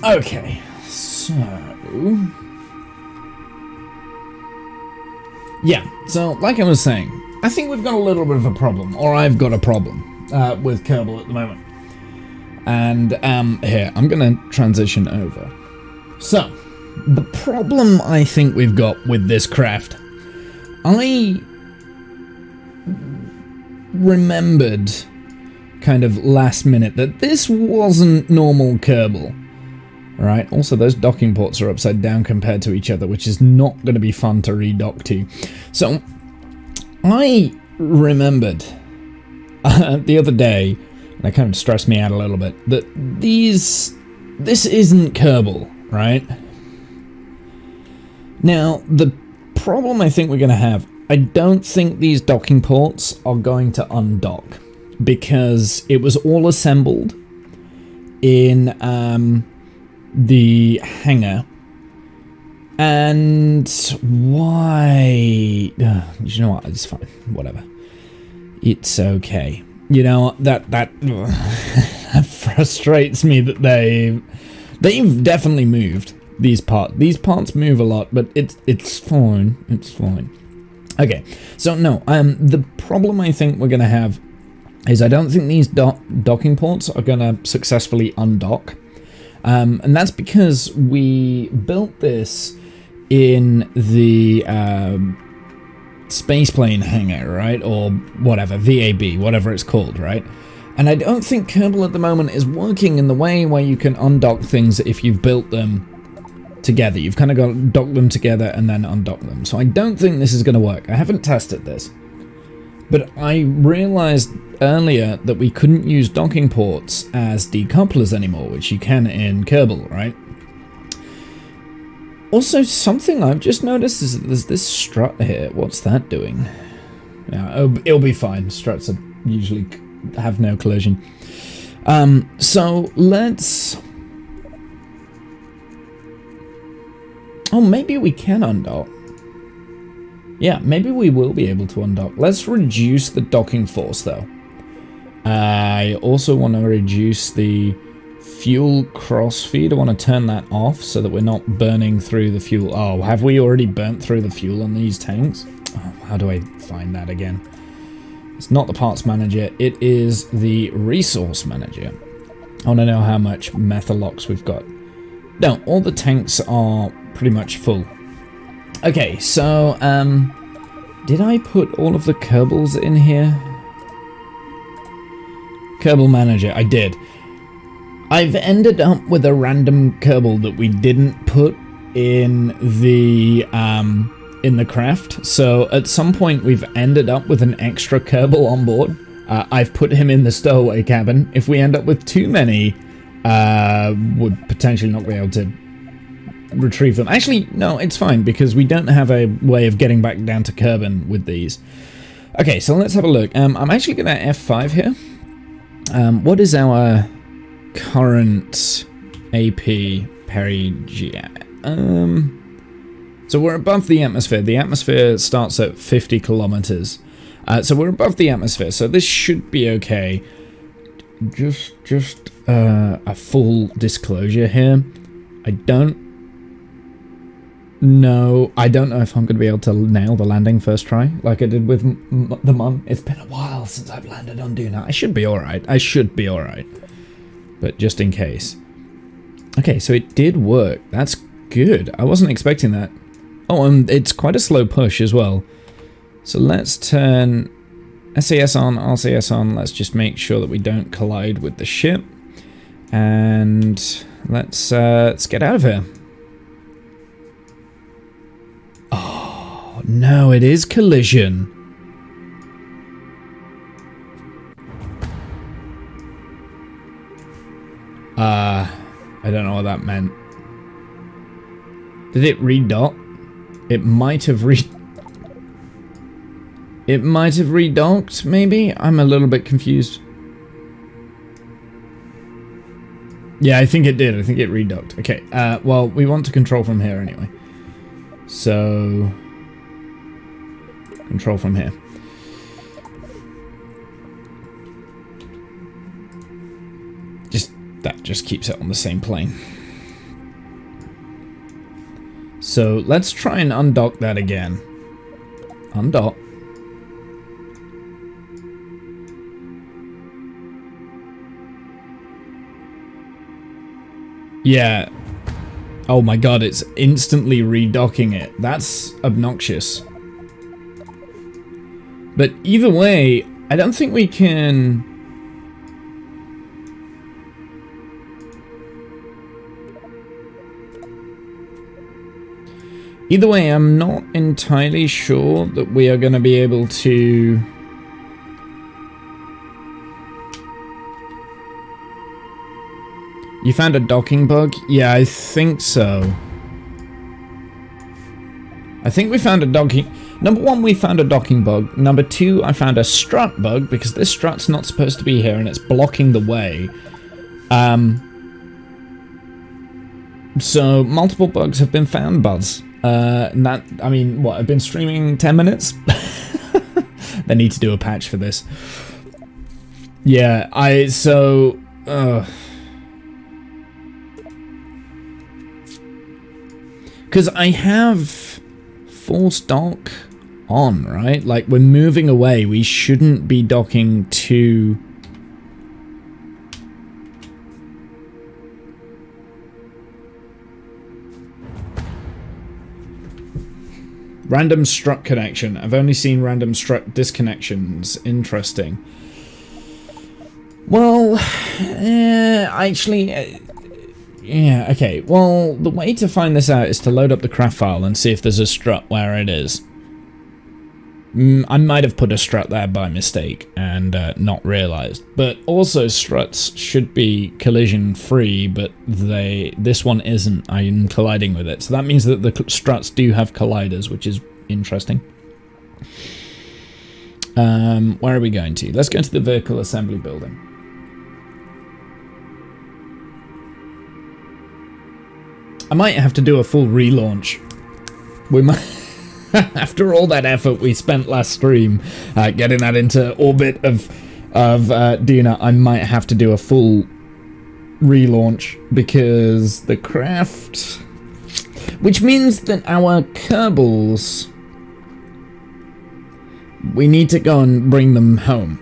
Okay, so... yeah, so like I was saying, I think we've got a little bit of a problem, or I've got a problem with Kerbal at the moment. And here, I'm going to transition over. So, the problem I think we've got with this craft, I remembered kind of last minute that this wasn't normal Kerbal. Right, also those docking ports are upside down compared to each other, which is not going to be fun to redock to. So, I remembered the other day, and it kind of stressed me out a little bit, that this isn't Kerbal, right? Now, the problem I think we're going to have, I don't think these docking ports are going to undock, because it was all assembled in the hangar, and why? You know what? It's fine. Whatever. It's okay. You know that that frustrates me that they've definitely moved these parts. These parts move a lot, but it's fine. It's fine. Okay. So no. The problem I think we're gonna have is I don't think these docking ports are gonna successfully undock. And that's because we built this in the spaceplane hangar, right? Or whatever, VAB, whatever it's called, right? And I don't think Kerbal at the moment is working in the way where you can undock things if you've built them together. You've kind of got to dock them together and then undock them. So I don't think this is going to work. I haven't tested this. But I realized earlier that we couldn't use docking ports as decouplers anymore, which you can in Kerbal, right? Also, something I've just noticed is that there's this strut here. What's that doing? Yeah, it'll be fine. Struts are usually have no collision. So let's... oh, maybe we can undock. Yeah, maybe we will be able to undock. Let's reduce the docking force, though. I also want to reduce the fuel crossfeed. I want to turn that off so that we're not burning through the fuel. Oh, have we already burnt through the fuel on these tanks? Oh, how do I find that again? It's not the parts manager. It is the resource manager. I want to know how much methalox we've got. No, all the tanks are pretty much full. Okay, so, did I put all of the Kerbals in here? Kerbal Manager, I did. I've ended up with a random Kerbal that we didn't put in the craft. So at some point we've ended up with an extra Kerbal on board. I've put him in the stowaway cabin. If we end up with too many, would potentially not be able to retrieve them. Actually, no, it's fine, because we don't have a way of getting back down to Kerbin with these. Okay, so let's have a look. I'm actually going to F5 here. What is our current AP perigee? So we're above the atmosphere. The atmosphere starts at 50 kilometers. So we're above the atmosphere, so this should be okay. Just a full disclosure here. I don't know if I'm going to be able to nail the landing first try, like I did with the Mun. It's been a while since I've landed on Duna. I should be alright. But just in case. Okay, so it did work. That's good. I wasn't expecting that. Oh, and it's quite a slow push as well. So let's turn SAS on, RCS on. Let's just make sure that we don't collide with the ship. And let's get out of here. Oh, no, it is collision. I don't know what that meant. Did it redock? It might have redocked, maybe? I'm a little bit confused. Yeah, I think it did. I think it redocked. Okay, well, we want to control from here anyway. So... control from here. That just keeps it on the same plane. So let's try and undock that again. Undock. Yeah. Oh my god, it's instantly redocking it. That's obnoxious. But either way, I don't think we can... Either way, I'm not entirely sure that we are going to be able to... You found a docking bug? Yeah, I think so. I think we found a docking... Number one, we found a docking bug. Number two, I found a strut bug, because this strut's not supposed to be here, and it's blocking the way. So, multiple bugs have been found, Buzz. And that, I mean, what, I've been streaming 10 minutes? They need to do a patch for this. Yeah, because I have force dock on, right? Like, we're moving away. We shouldn't be docking to... Random strut connection. I've only seen random strut disconnections. Interesting. Well, actually... yeah, okay. Well, the way to find this out is to load up the craft file and see if there's a strut where it is. I might have put a strut there by mistake and not realized. But also struts should be collision free, but this one isn't. I'm colliding with it. So that means that the struts do have colliders, which is interesting. Where are we going to? Let's go to the vehicle assembly building. I might have to do a full relaunch. We might... After all that effort we spent last stream getting that into orbit of Duna, I might have to do a full relaunch because the craft... Which means that our Kerbals... We need to go and bring them home.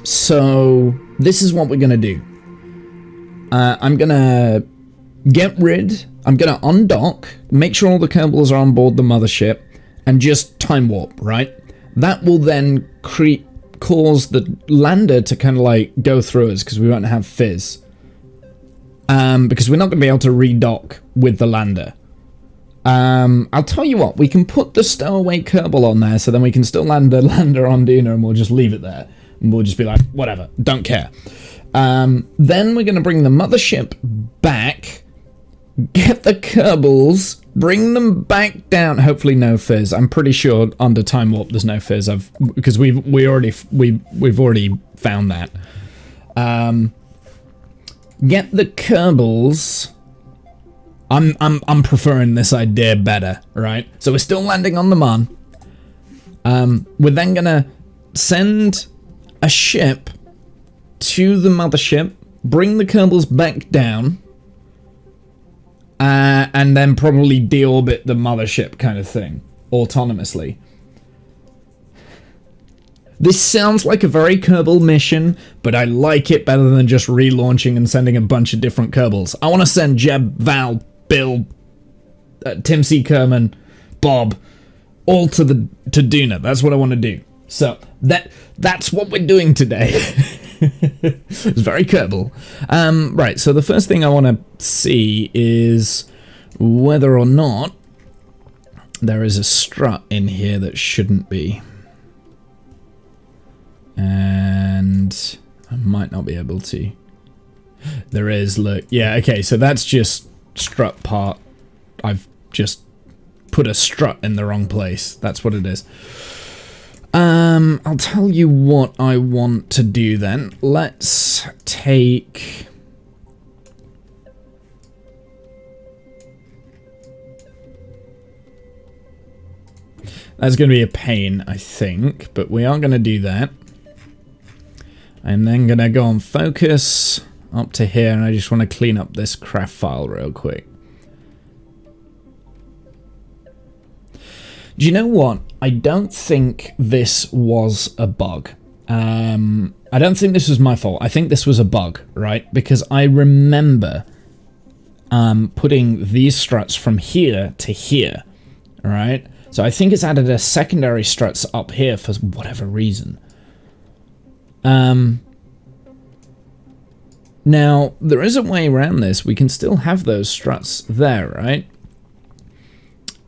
So, this is what we're going to do. I'm going to I'm going to undock, make sure all the Kerbals are on board the mothership, and just time warp, right? That will then cause the lander to kind of like go through us, because we won't have fizz. Because we're not going to be able to redock with the lander. I'll tell you what, we can put the stowaway Kerbal on there, so then we can still land the lander on Duna, and we'll just leave it there. And we'll just be like, whatever, don't care. Then we're going to bring the mothership back, get the Kerbals, bring them back down. Hopefully no fizz. I'm pretty sure under time warp there's no fizz. Because we've already found that. Get the Kerbals. I'm preferring this idea better, right? So we're still landing on the Mon. We're then gonna send a ship to the mothership, bring the Kerbals back down, and then probably deorbit the mothership kind of thing, autonomously. This sounds like a very Kerbal mission, but I like it better than just relaunching and sending a bunch of different Kerbals. I want to send Jeb, Val, Bill, Tim C. Kerman, Bob, all to Duna. That's what I want to do. So that's what we're doing today. It's very Kerbal. Right, so the first thing I want to see is whether or not there is a strut in here that shouldn't be. And I might not be able to. There is, look. Yeah, okay, so that's just strut part. I've just put a strut in the wrong place. That's what it is. I'll tell you what I want to do then. Let's take... That's going to be a pain, I think, but we are going to do that. I'm then going to go on focus up to here, and I just want to clean up this craft file real quick. Do you know what? I don't think this was a bug. I don't think this was my fault. I think this was a bug, right? Because I remember putting these struts from here to here, right? So I think it's added a secondary struts up here for whatever reason. Now, there is a way around this. We can still have those struts there, right?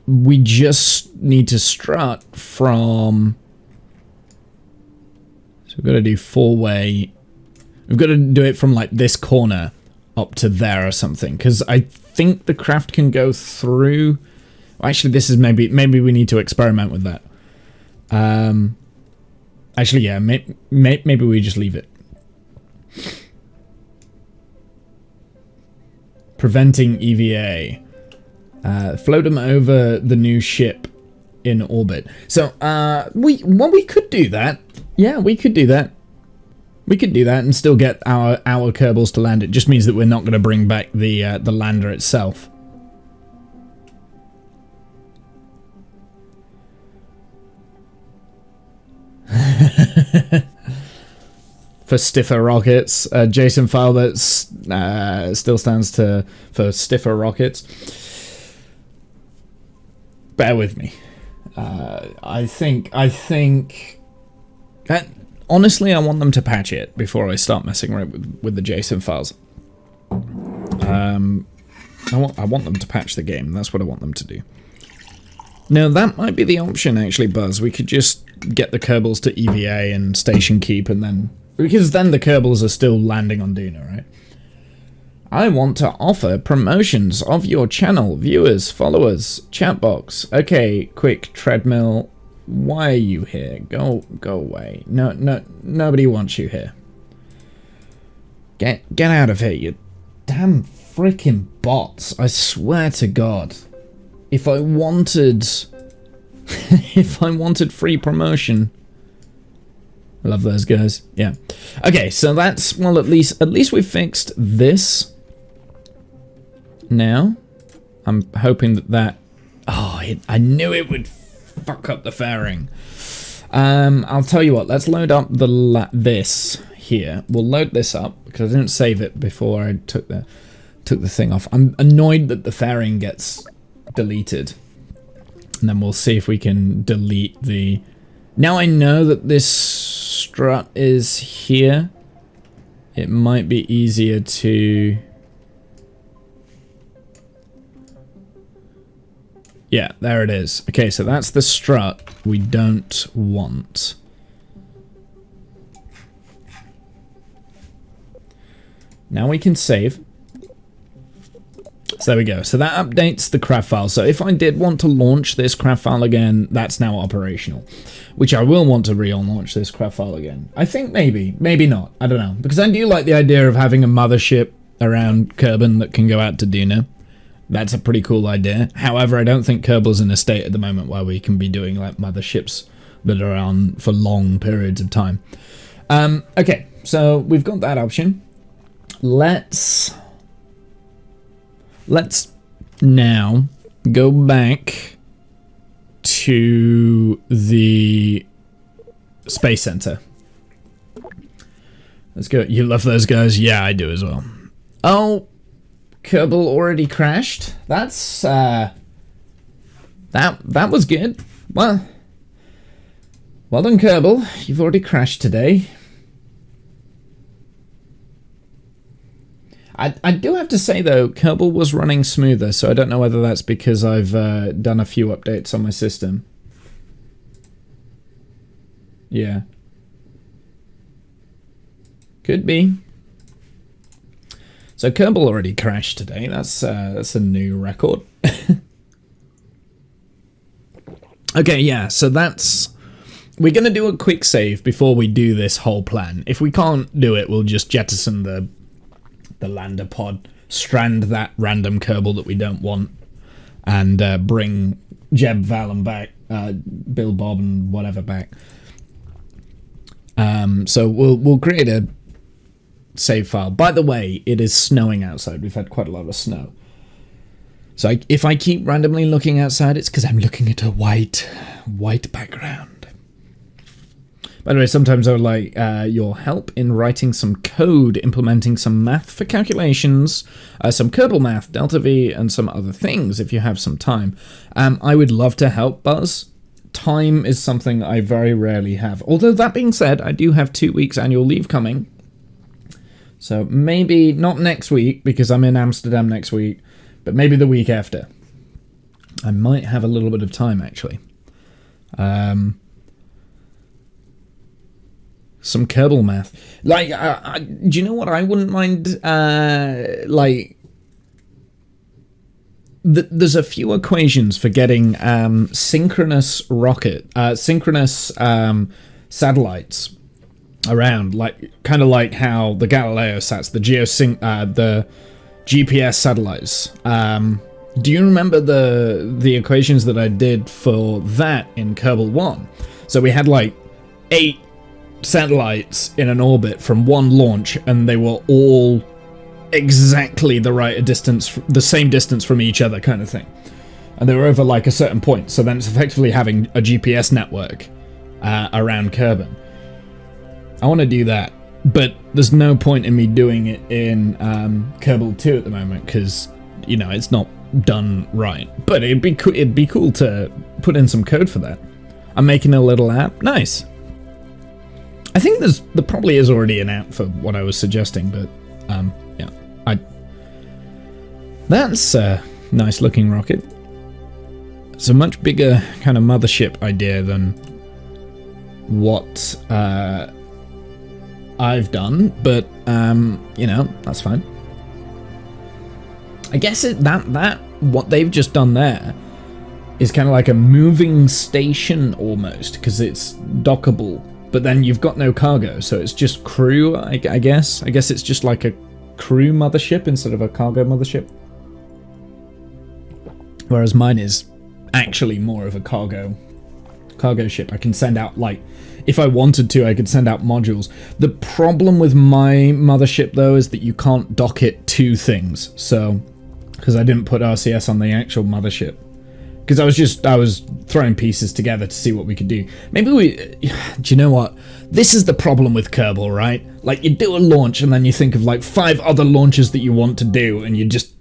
We just need to strut from... So we've got to do four-way... We've got to do it from, like, this corner up to there or something. Because I think the craft can go through... Actually, this is maybe we need to experiment with that. Actually, yeah, maybe we just leave it. Preventing EVA. Float them over the new ship in orbit. So, we could do that. Yeah, we could do that. We could do that and still get our Kerbals to land. It just means that we're not going to bring back the lander itself. For stiffer rockets, JSON file that's still stands for stiffer rockets. Bear with me. I think honestly, I want them to patch it before I start messing around with the JSON files. I want them to patch the game. That's what I want them to do. Now, that might be the option, actually, Buzz. We could just get the Kerbals to EVA and station keep, and then... Because then the Kerbals are still landing on Duna, right? I want to offer promotions of your channel, viewers, followers, chat box. Okay, quick, treadmill. Why are you here? Go away. No, nobody wants you here. Get out of here, you damn freaking bots. I swear to God. If I wanted... if I wanted free promotion... I love those guys. Yeah. Okay, so that's... Well, at least we've fixed this. Now. I'm hoping that... Oh, I knew it would fuck up the fairing. I'll tell you what. Let's load up this here. We'll load this up, because I didn't save it before I took the thing off. I'm annoyed that the fairing gets deleted. And then we'll see if we can delete the... Now I know that this strut is here. It might be easier to... Yeah, there it is. Okay, so that's the strut we don't want. Now we can save. So there we go. So that updates the craft file. So if I did want to launch this craft file again, that's now operational. Which I will want to relaunch this craft file again. I think maybe. Maybe not. I don't know. Because I do like the idea of having a mothership around Kerbal that can go out to Duna. That's a pretty cool idea. However, I don't think Kerbal's in a state at the moment where we can be doing like motherships that are on for long periods of time. Okay, so we've got that option. Let's now go back to the Space Center. Let's go. You love those guys? Yeah, I do as well. Oh, Kerbal already crashed. That's that was good. Well done, Kerbal. You've already crashed today. I do have to say, though, Kerbal was running smoother, so I don't know whether that's because I've done a few updates on my system. Yeah. Could be. So Kerbal already crashed today. That's a new record. Okay, yeah, so that's... We're going to do a quick save before we do this whole plan. If we can't do it, we'll just jettison the lander pod, strand that random Kerbal that we don't want, and bring Jeb Valen back, Bill Bob and whatever back. So we'll create a save file. By the way, it is snowing outside. We've had quite a lot of snow. So if I keep randomly looking outside, it's because I'm looking at a white background. By the way, sometimes I would like your help in writing some code, implementing some math for calculations, some Kerbal math, Delta V, and some other things if you have some time. I would love to help, Buzz. Time is something I very rarely have. Although that being said, I do have 2 weeks annual leave coming. So maybe not next week, because I'm in Amsterdam next week, but maybe the week after. I might have a little bit of time, actually. Some Kerbal math. Like, do you know what I wouldn't mind? There's a few equations for getting synchronous satellites around, like kind of like how the Galileo sats, the the GPS satellites. Do you remember the equations that I did for that in Kerbal 1? So we had like 8 satellites in an orbit from one launch, and they were all exactly the same distance from each other, kind of thing. And they were over like a certain point, so then it's effectively having a GPS network around Kerbal. I want to do that, but there's no point in me doing it in Kerbal 2 at the moment, because, you know, it's not done right. But it'd be cool to put in some code for that. I'm making a little app. Nice. I think there probably is already an app for what I was suggesting, but yeah, that's a nice looking rocket. It's a much bigger kind of mothership idea than what I've done, but you know, that's fine. I guess what they've just done there is kind of like a moving station almost, because it's dockable. But then you've got no cargo, so it's just crew, I guess. I guess it's just like a crew mothership instead of a cargo mothership. Whereas mine is actually more of a cargo ship. I can send out, like, if I wanted to, I could send out modules. The problem with my mothership, though, is that you can't dock it to things. So, because I didn't put RCS on the actual mothership. Because I was throwing pieces together to see what we could do. Maybe do you know what? This is the problem with Kerbal, right? Like, you do a launch and then you think of like 5 other launches that you want to do, and you just...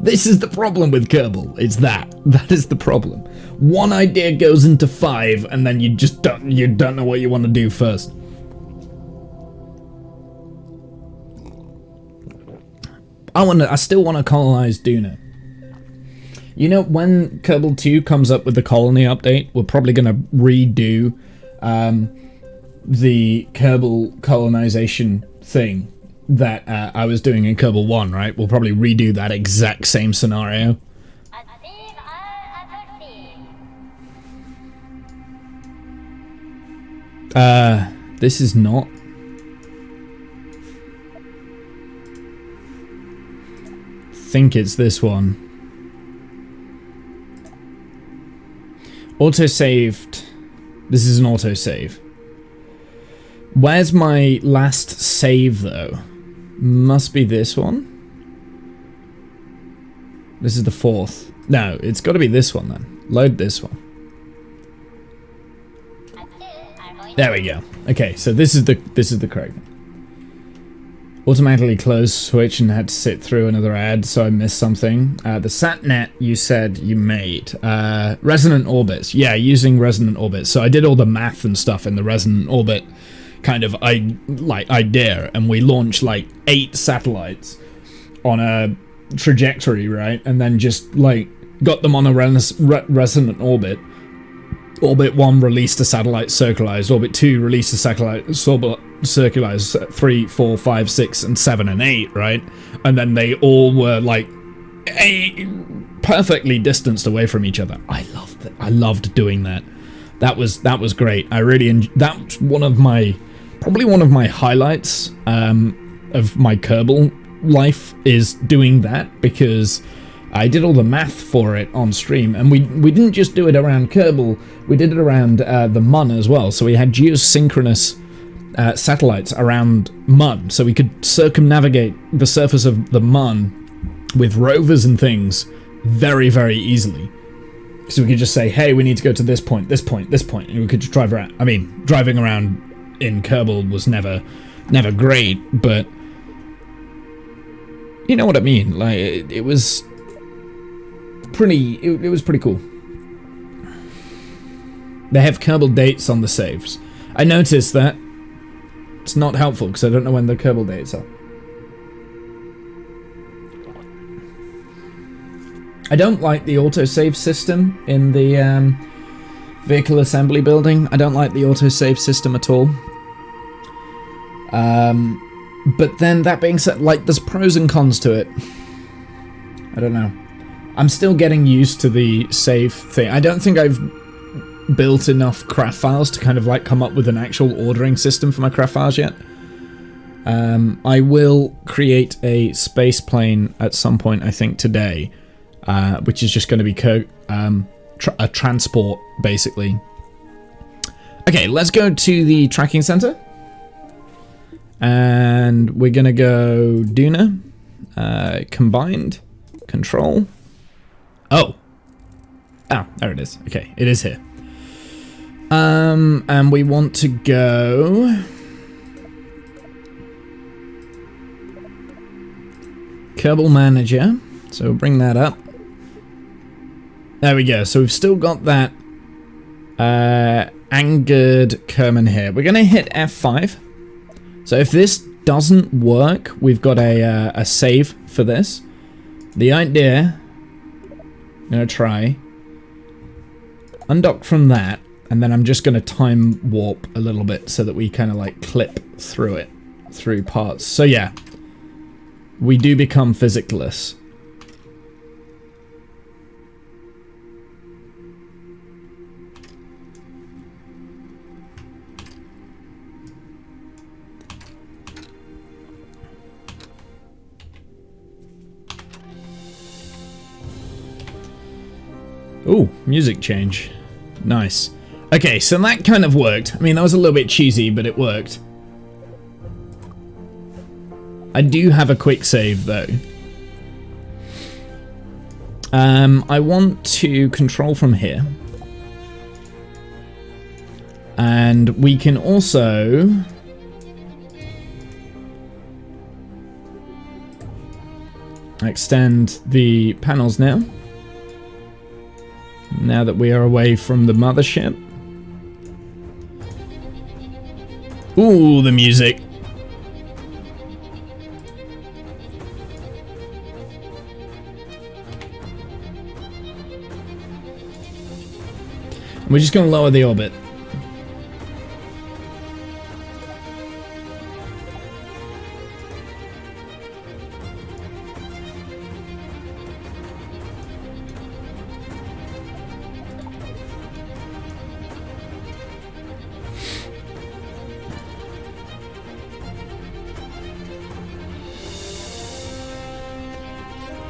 This is the problem with Kerbal. It's that. That is the problem. One idea goes into 5, and then you just don't know what you want to do first. I still want to colonize Duna. You know, when Kerbal 2 comes up with the colony update, we're probably going to redo the Kerbal colonization thing that I was doing in Kerbal 1, right? We'll probably redo that exact same scenario. This is not. I think it's this one. Autosaved. This is an autosave. Where's my last save, though? Must be this one. This is the 4th. No, it's got to be this one then. Load this one. There we go. Okay, so this is the correct one. Automatically closed switch and had to sit through another ad, so I missed something. The satnet you said you made. Resonant orbits. Yeah, using resonant orbits. So I did all the math and stuff in the resonant orbit kind of idea, and we launched like 8 satellites on a trajectory, right? And then just like got them on a resonant orbit. Orbit 1 released a satellite circularized. Orbit 2 released a satellite circularized. 3, 4, 5, 6, and 7, and 8, right? And then they all were like perfectly distanced away from each other. I loved doing that. That was great. I really that's probably one of my highlights of my Kerbal life, is doing that, because I did all the math for it on stream, and we didn't just do it around Kerbal, we did it around the Mun as well. So we had geosynchronous satellites around Mun, so we could circumnavigate the surface of the Mun with rovers and things very, very easily. So we could just say, hey, we need to go to this point, this point, this point, and we could just drive around. I mean, driving around in Kerbal was never great, but you know what I mean. Like it was pretty. It was pretty cool. They have Kerbal dates on the saves. I noticed that. It's not helpful because I don't know when the Kerbal dates are. I don't like the autosave system in the vehicle assembly building. I don't like the autosave system at all. But then that being said, like, there's pros and cons to it. I don't know. I'm still getting used to the save thing. I don't think I've built enough craft files to kind of like come up with an actual ordering system for my craft files yet. I will create a space plane at some point, I think today, which is just going to be a transport, basically. Okay, let's go to the tracking center. And we're going to go Duna, combined, control. Oh, there it is. Okay, it is here. And we want to go Kerbal Manager. So we'll bring that up. There we go. So we've still got that angered Kerman here. We're going to hit F5. So if this doesn't work, we've got a save for this. The idea, I'm going to try, undock from that, and then I'm just going to time warp a little bit so that we kind of like clip through it, through parts. So yeah, we do become physicalist. Ooh, music change. Nice. Okay, so that kind of worked. I mean, that was a little bit cheesy, but it worked. I do have a quick save, though. I want to control from here. And we can also extend the panels now. Now that we are away from the mothership. Ooh, the music. We're just going to lower the orbit.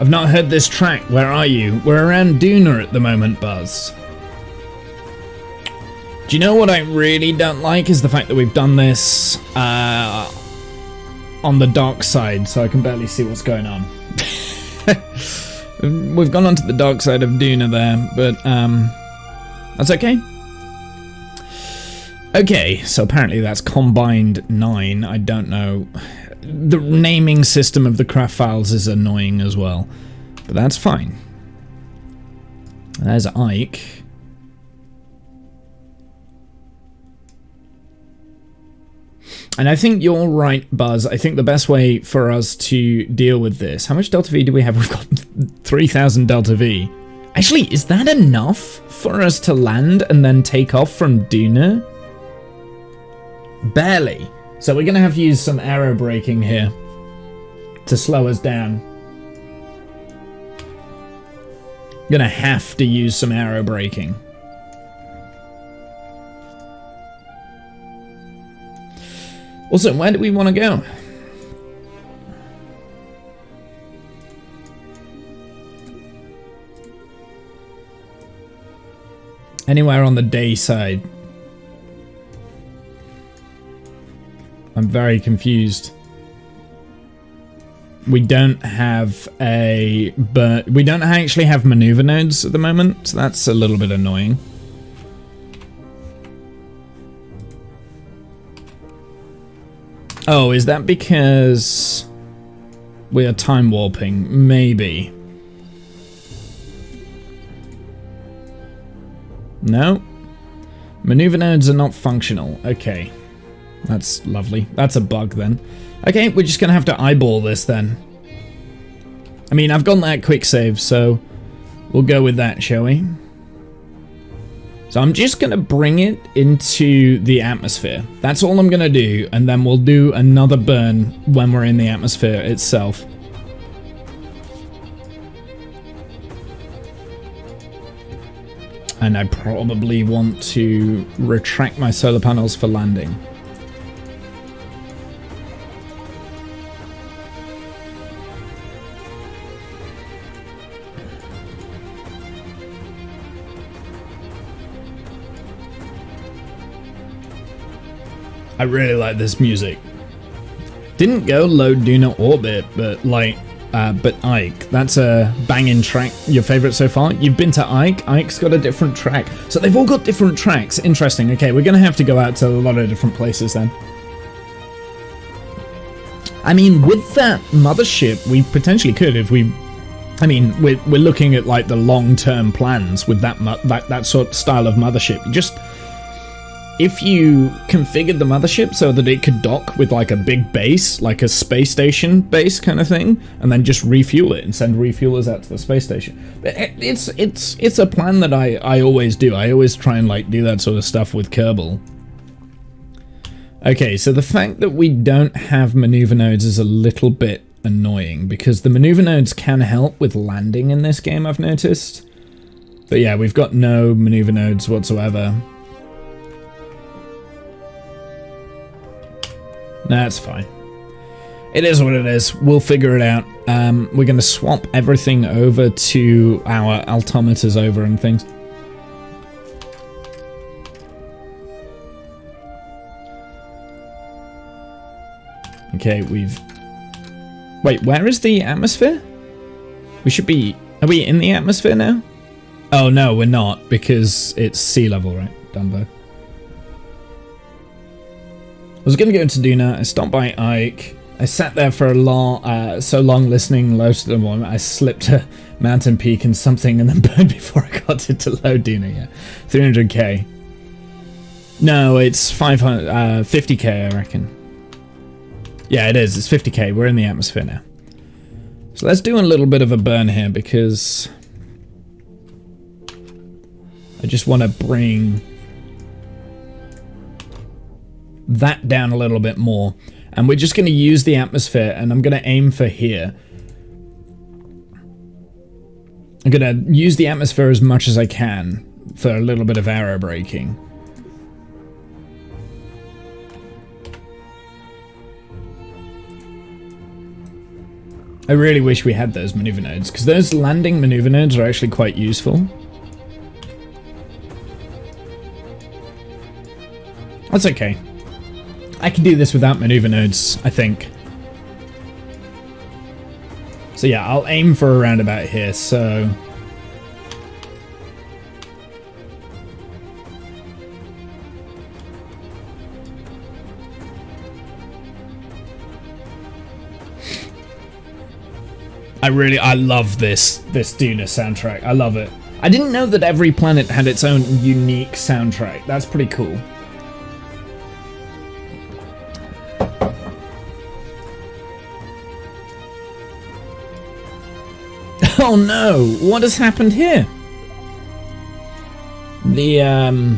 I've not heard this track. Where are you? We're around Duna at the moment, Buzz. Do you know what I really don't like is the fact that we've done this on the dark side, so I can barely see what's going on. We've gone onto the dark side of Duna there, but that's okay. Okay, so apparently that's combined 9. I don't know. The naming system of the craft files is annoying as well, but that's fine. There's Ike. And I think you're right, Buzz. I think the best way for us to deal with this... How much Delta V do we have? We've got 3,000 Delta V. Actually, is that enough for us to land and then take off from Duna? Barely. So we're going to have to use some aero braking here to slow us down. Going to have to use some aero braking. Also, where do we want to go? Anywhere on the day side. I'm very confused. we don't have we don't actually have maneuver nodes at the moment, so that's a little bit annoying. Oh, is that because we are time warping? Maybe. No. Maneuver nodes are not functional. Okay. That's lovely. That's a bug then. Okay, we're just gonna have to eyeball this then. I mean, I've got that quick save, so we'll go with that, shall we? So I'm just gonna bring it into the atmosphere. That's all I'm gonna do, and then we'll do another burn when we're in the atmosphere itself. And I probably want to retract my solar panels for landing. I really like this music. Didn't go low Duna Orbit, but like, but Ike. That's a banging track. Your favorite so far? You've been to Ike? Ike's got a different track. So they've all got different tracks. Interesting. Okay, we're gonna have to go out to a lot of different places then. I mean, with that mothership, we potentially could if we... I mean, we're looking at like the long-term plans with that sort of style of mothership. Just... if you configured the mothership so that it could dock with like a big base, like a space station base kind of thing, and then just refuel it and send refuelers out to the space station. It's a plan that I always do. I always try and like do that sort of stuff with Kerbal. Okay, so the fact that we don't have maneuver nodes is a little bit annoying because the maneuver nodes can help with landing in this game, I've noticed. But yeah, we've got no maneuver nodes whatsoever. That's fine. It is what it is. We'll figure it out. We're going to swap everything over to our altimeters over and things. Okay, we've... Wait, where is the atmosphere? We should be... Are we in the atmosphere now? Oh, no, we're not, because it's sea level, right? Dumbo. I was going to go into Duna, I stopped by Ike, I sat there for so long listening low to the moment, I slipped a mountain peak and something and then burned before I got into low Duna, yeah. 300k. No, it's 50k I reckon. Yeah, it is, it's 50k, we're in the atmosphere now. So let's do a little bit of a burn here because I just want to bring that down a little bit more, and we're just going to use the atmosphere, and I'm going to aim for here. I'm going to use the atmosphere as much as I can for a little bit of aero braking. I really wish we had those maneuver nodes, because those landing maneuver nodes are actually quite useful. That's okay. I can do this without maneuver nodes, I think. So yeah, I'll aim for around about here, so... I love this Duna soundtrack. I love it. I didn't know that every planet had its own unique soundtrack. That's pretty cool. Oh no! What has happened here? The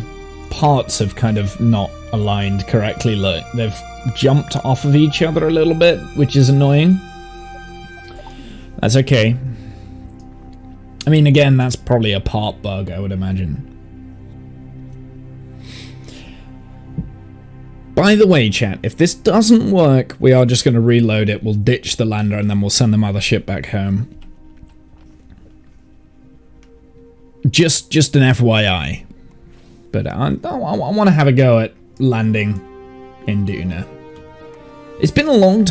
parts have kind of not aligned correctly. Look, they've jumped off of each other a little bit, which is annoying. That's okay. I mean, again, that's probably a part bug, I would imagine. By the way, chat, if this doesn't work, we are just going to reload it. We'll ditch the lander and then we'll send the mothership back home. Just an FYI. But I want to have a go at landing in Duna. It's been a long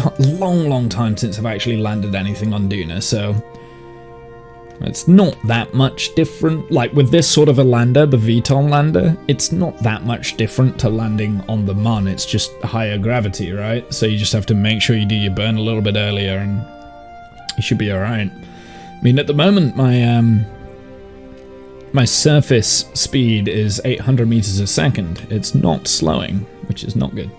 time since I've actually landed anything on Duna, so it's not that much different. Like with this sort of a lander, the VTOL lander, it's not that much different to landing on the Mun. It's just higher gravity, right? So you just have to make sure you do your burn a little bit earlier and you should be alright. I mean, at the moment, my surface speed is 800 meters a second. It's not slowing, which is not good.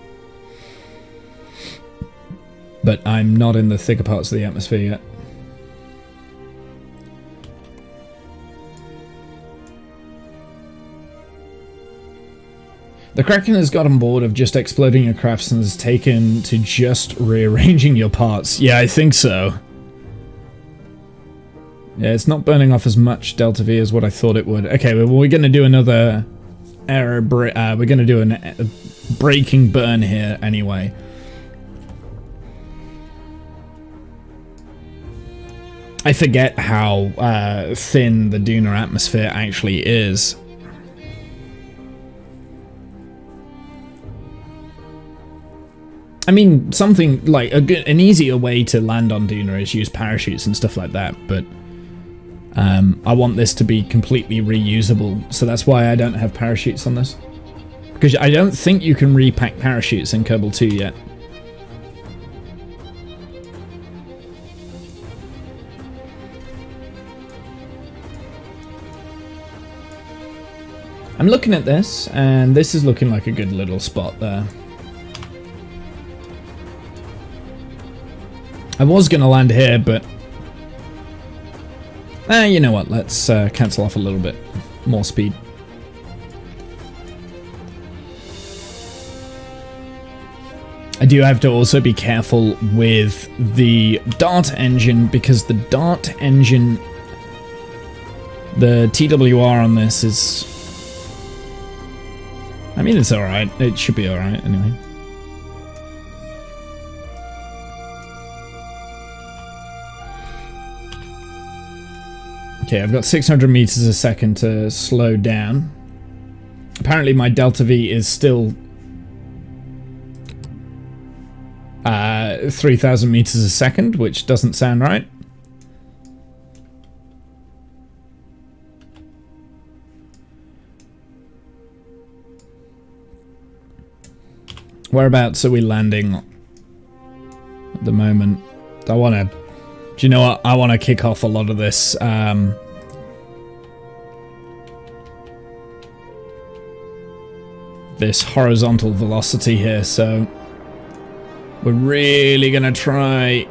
But I'm not in the thicker parts of the atmosphere yet. The Kraken has gotten bored of just exploding your crafts and has taken to just rearranging your parts. Yeah, I think so. Yeah, it's not burning off as much Delta V as what I thought it would. Okay, well, we're going to do another we're going to do a braking burn here anyway. I forget how thin the Duna atmosphere actually is. I mean, something like an easier way to land on Duna is use parachutes and stuff like that, but I want this to be completely reusable, so that's why I don't have parachutes on this. Because I don't think you can repack parachutes in Kerbal 2 yet. I'm looking at this, and this is looking like a good little spot there. I was going to land here, but you know what, let's cancel off a little bit more speed. I do have to also be careful with the dart engine, because the dart engine, the TWR on this is, I mean, it's alright. It should be alright anyway. Okay, I've got 600 meters a second to slow down. Apparently my Delta V is still 3,000 meters a second, which doesn't sound right. Whereabouts are we landing at the moment? I want to... Do you know what? I want to kick off a lot of this. This horizontal velocity here, so we're really going to try...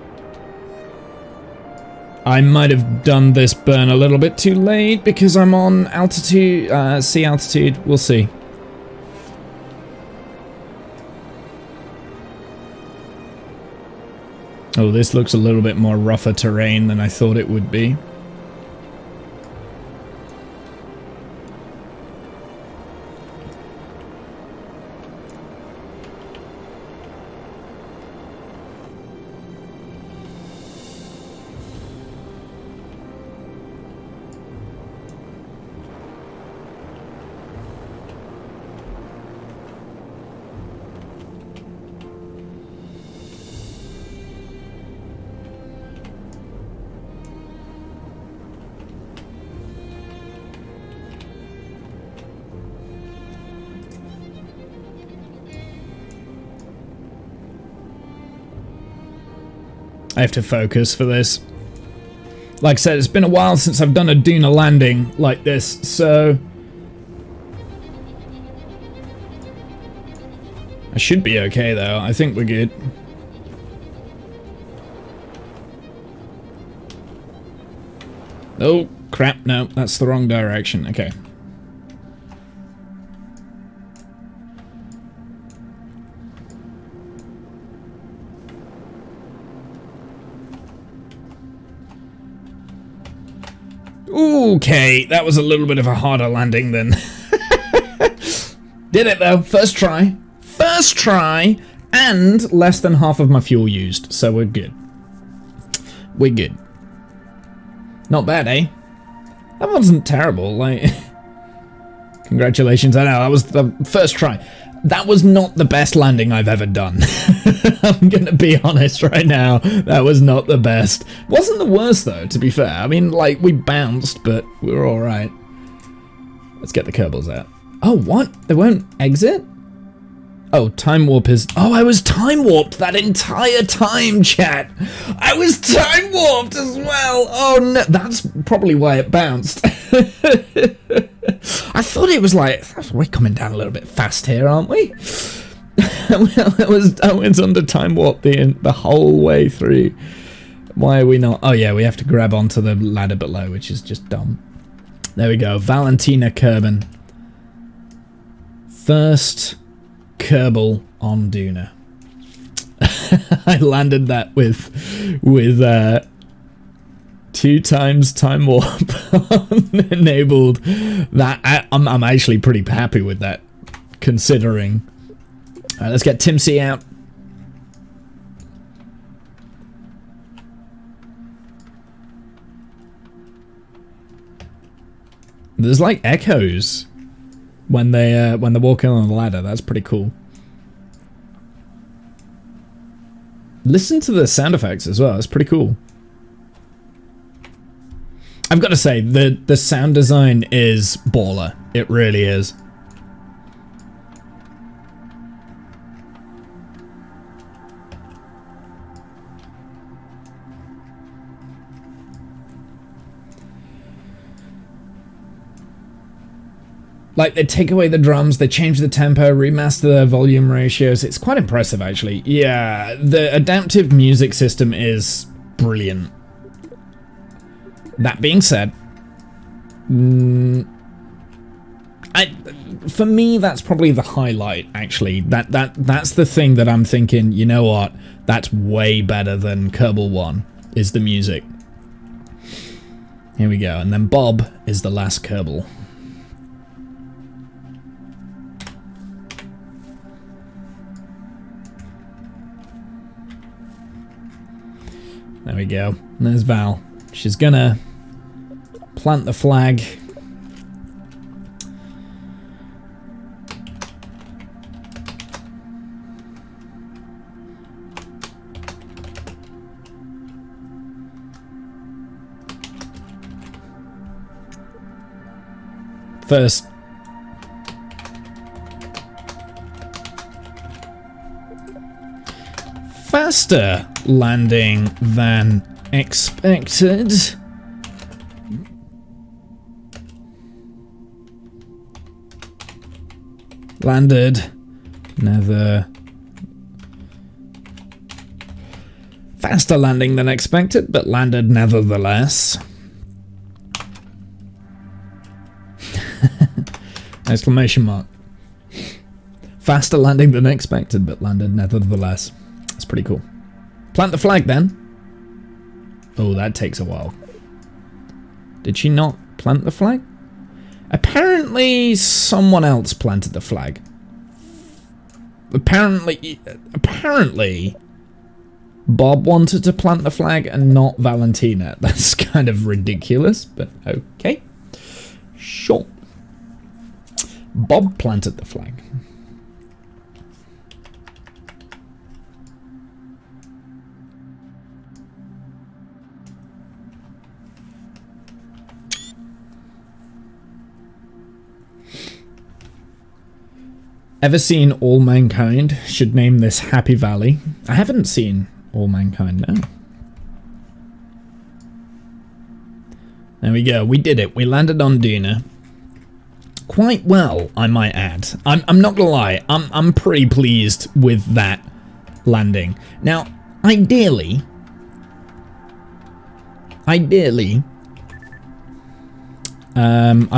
I might have done this burn a little bit too late because I'm on altitude, sea altitude. We'll see. Oh, this looks a little bit more rougher terrain than I thought it would be. I have to focus for this. Like I said, it's been a while since I've done a Duna landing like this, so... I should be okay though, I think we're good. Oh, crap, no, that's the wrong direction, okay. Okay, that was a little bit of a harder landing than... Did it though, first try. First try, and less than half of my fuel used, so we're good. We're good. Not bad, eh? That wasn't terrible, like... Congratulations. I know, that was the first try. That was not the best landing I've ever done. I'm gonna be honest right now. That was not the best. Wasn't the worst though, to be fair. I mean, like, we bounced, but we were alright. Let's get the Kerbals out. Oh, what? They won't exit? Oh, time warp is... Oh, I was time warped that entire time, chat. I was time warped as well. Oh, no. That's probably why it bounced. I thought it was like... We're coming down a little bit fast here, aren't we? Well, I was under time warp the whole way through. Why are we not... Oh, yeah, we have to grab onto the ladder below, which is just dumb. There we go. Valentina Kerbal. First... Kerbal on Duna. I landed that with 2 times time warp enabled. That I'm actually pretty happy with that, considering. All right, let's get Tim C out. There's like echoes when they're walking on the ladder. That's pretty cool. Listen to the sound effects as well. It's pretty cool. I've got to say, the sound design is baller. It really is. Like, they take away the drums, they change the tempo, remaster the volume ratios. It's quite impressive, actually. Yeah, the adaptive music system is brilliant. That being said, for me, that's probably the highlight, actually. That's the thing that I'm thinking, you know what? That's way better than Kerbal 1, is the music. Here we go. And then Bob is the last Kerbal. There we go. And there's Val. She's gonna plant the flag. First. Faster landing than expected. Landed. Never. Faster landing than expected, but landed nevertheless. Exclamation mark. Faster landing than expected, but landed nevertheless. That's pretty cool. Plant the flag then. Oh, that takes a while. Did she not plant the flag? Apparently someone else planted the flag. Apparently Bob wanted to plant the flag and not Valentina. That's kind of ridiculous, but okay. Sure. Bob planted the flag. Ever seen All Mankind? Should name this Happy Valley. I haven't seen All Mankind, no. There we go, we did it. We landed on Duna. Quite well, I might add. I'm not gonna lie, I'm pretty pleased with that landing. Now, ideally, I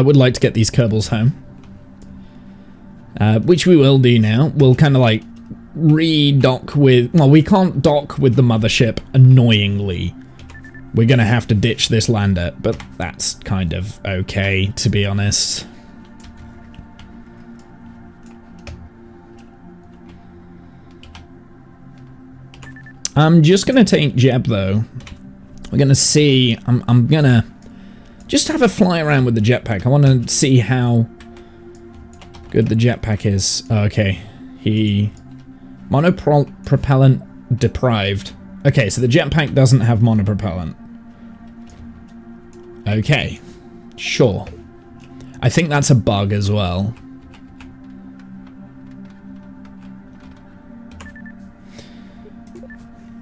would like to get these Kerbals home. Which we will do now. We'll kind of like re-dock with... Well, we can't dock with the mothership, annoyingly. We're going to have to ditch this lander, but that's kind of okay, to be honest. I'm just going to take Jeb, though. We're going to see... I'm going to just have a fly around with the jetpack. I want to see how Good, the jetpack is... okay. He... Monopropellant deprived. Okay, so the jetpack doesn't have monopropellant. Okay. Sure. I think that's a bug as well.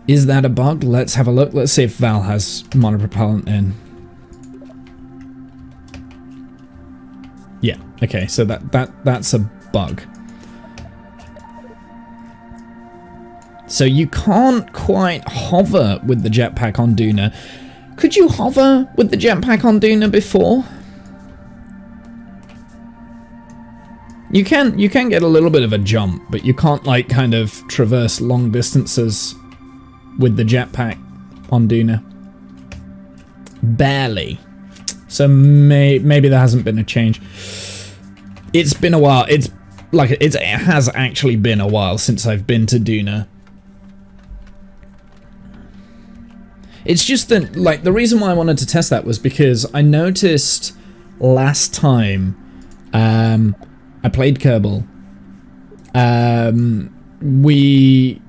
Is that a bug? Let's have a look. Let's see if Val has monopropellant in. Yeah, okay, so that's a bug. So you can't quite hover with the jetpack on Duna. Could you hover with the jetpack on Duna before? You can get a little bit of a jump, but you can't like kind of traverse long distances with the jetpack on Duna. Barely. So maybe there hasn't been a change. It's been a while. It has actually been a while since I've been to Duna. It's just that, like, the reason why I wanted to test that was because I noticed last time I played Kerbal, we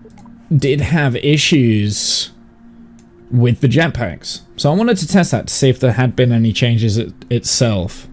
did have issues with the jetpacks. So I wanted to test that to see if there had been any changes itself.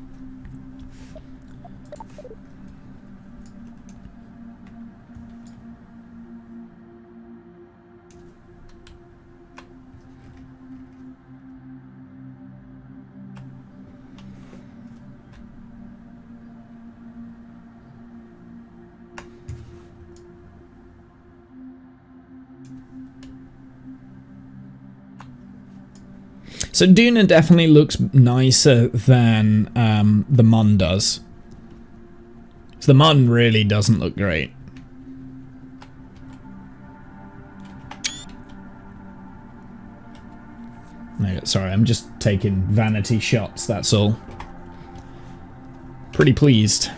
So Duna definitely looks nicer than the Mun does. So the Mun really doesn't look great. No, sorry, I'm just taking vanity shots, that's all. Pretty pleased.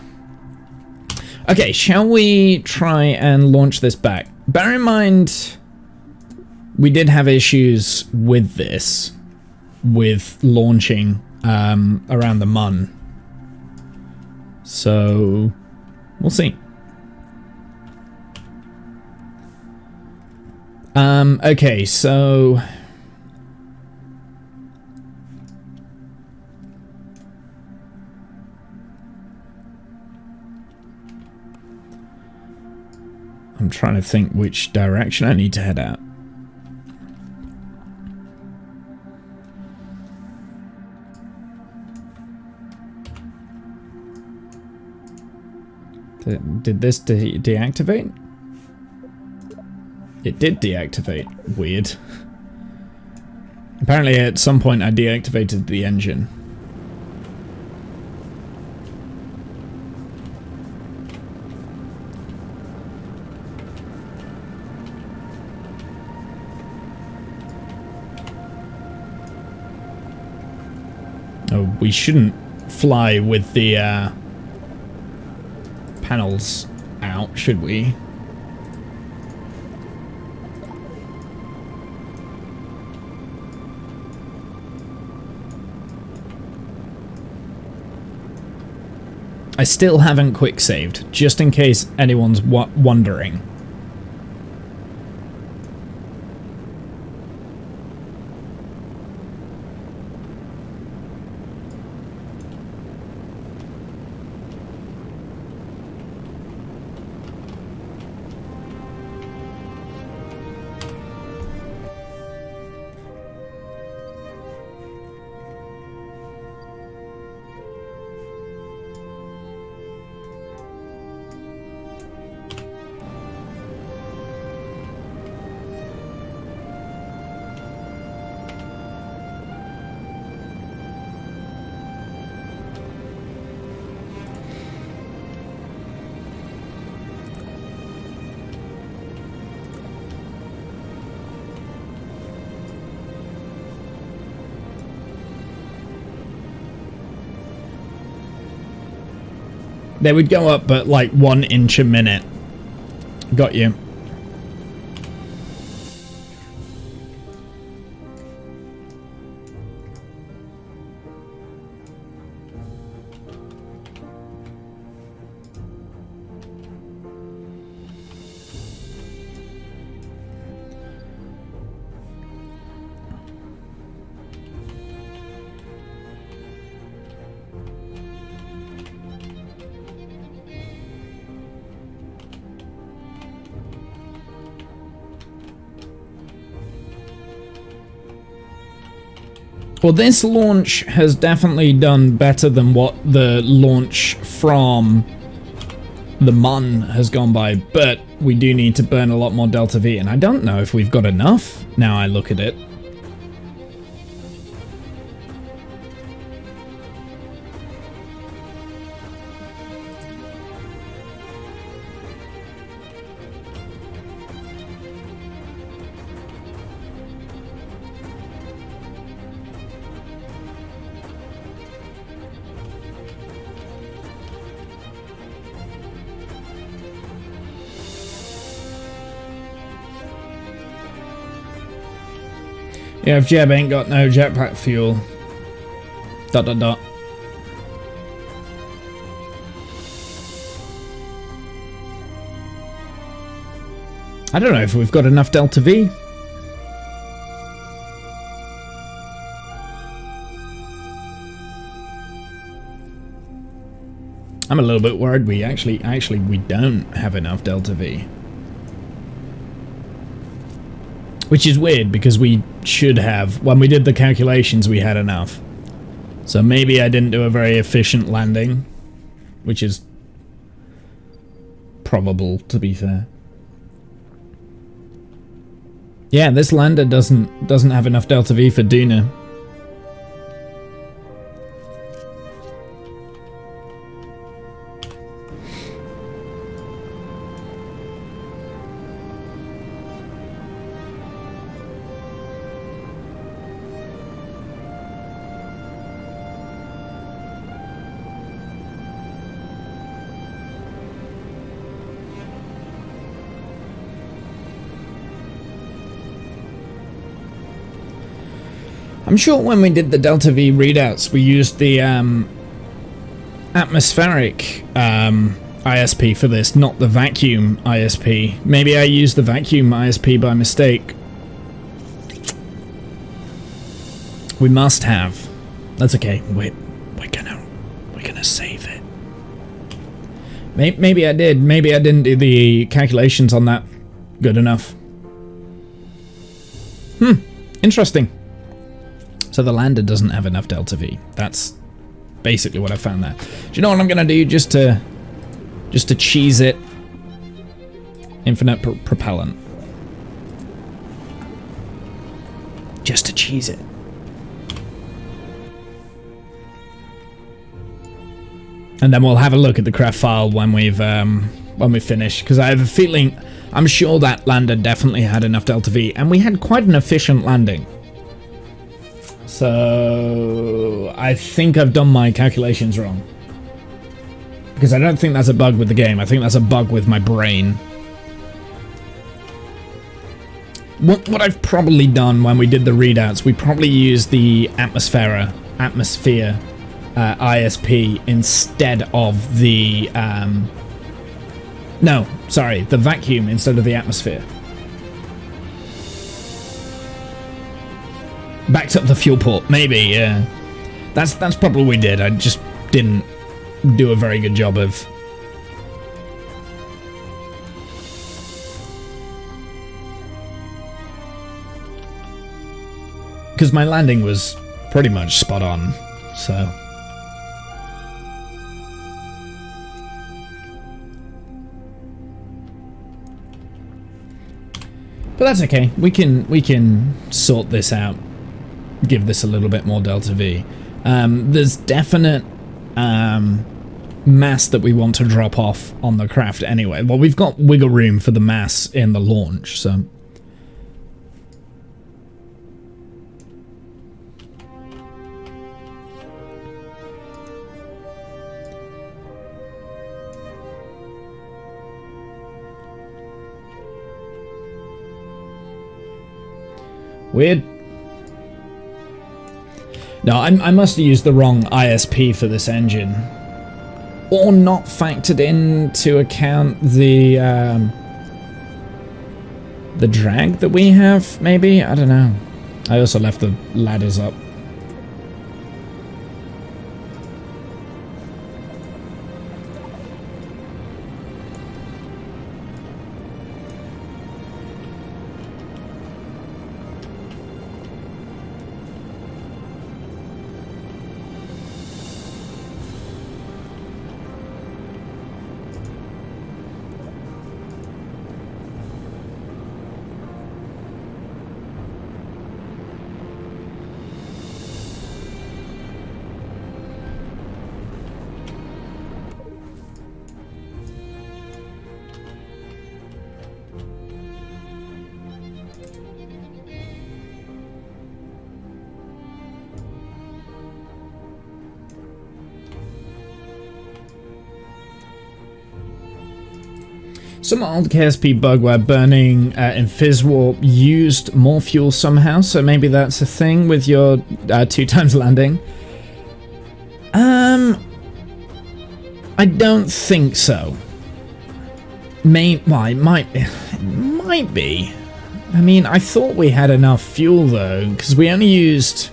Okay, shall we try and launch this back? Bear in mind, we did have issues with this. With launching around the Mun. So we'll see. Okay, so I'm trying to think which direction I need to head out. Did this deactivate? It did deactivate. Weird. Apparently at some point I deactivated the engine. Oh, we shouldn't fly with the panels out, should we? I still haven't quick saved, just in case anyone's wondering. They would go up at like 1 inch a minute. Got you. Well, this launch has definitely done better than what the launch from the Mun has gone by, but we do need to burn a lot more Delta V, and I don't know if we've got enough now I look at it. Yeah, if Jeb ain't got no jetpack fuel. ... I don't know if we've got enough Delta V. I'm a little bit worried we actually we don't have enough Delta V. Which is weird because we should have. When we did the calculations, we had enough. So maybe I didn't do a very efficient landing, which is probable, to be fair. Yeah, this lander doesn't have enough Delta V for Duna. I'm sure when we did the Delta V readouts, we used the atmospheric ISP for this, not the vacuum ISP. Maybe I used the vacuum ISP by mistake. We must have. That's okay. We're gonna save it. Maybe I did. Maybe I didn't do the calculations on that good enough. Interesting. So the lander doesn't have enough Delta V. That's basically what I found there. Do you know what I'm gonna do just to cheese it? Infinite propellant. Just to cheese it. And then we'll have a look at the craft file when we've finished, because I have a feeling, I'm sure that lander definitely had enough Delta V, and we had quite an efficient landing. So I think I've done my calculations wrong. Because I don't think that's a bug with the game. I think that's a bug with my brain. What I've probably done when we did the readouts, we probably used the atmosphere ISP instead of the no, sorry, the vacuum instead of the atmosphere. Backed up the fuel port, maybe, yeah. That's probably what we did. I just didn't do a very good job of... Because my landing was pretty much spot on, so... But that's okay. We can sort this out. Give this a little bit more Delta V. There's definite mass that we want to drop off on the craft anyway. Well, we've got wiggle room for the mass in the launch, so... Weird. No, I must have used the wrong ISP for this engine. Or not factored into account the drag that we have, maybe? I don't know. I also left the ladders up. Some old KSP bug where burning in Fizz Warp used more fuel somehow, so maybe that's a thing with your 2 times landing. I don't think so. Well, it might be. I mean, I thought we had enough fuel though, because we only used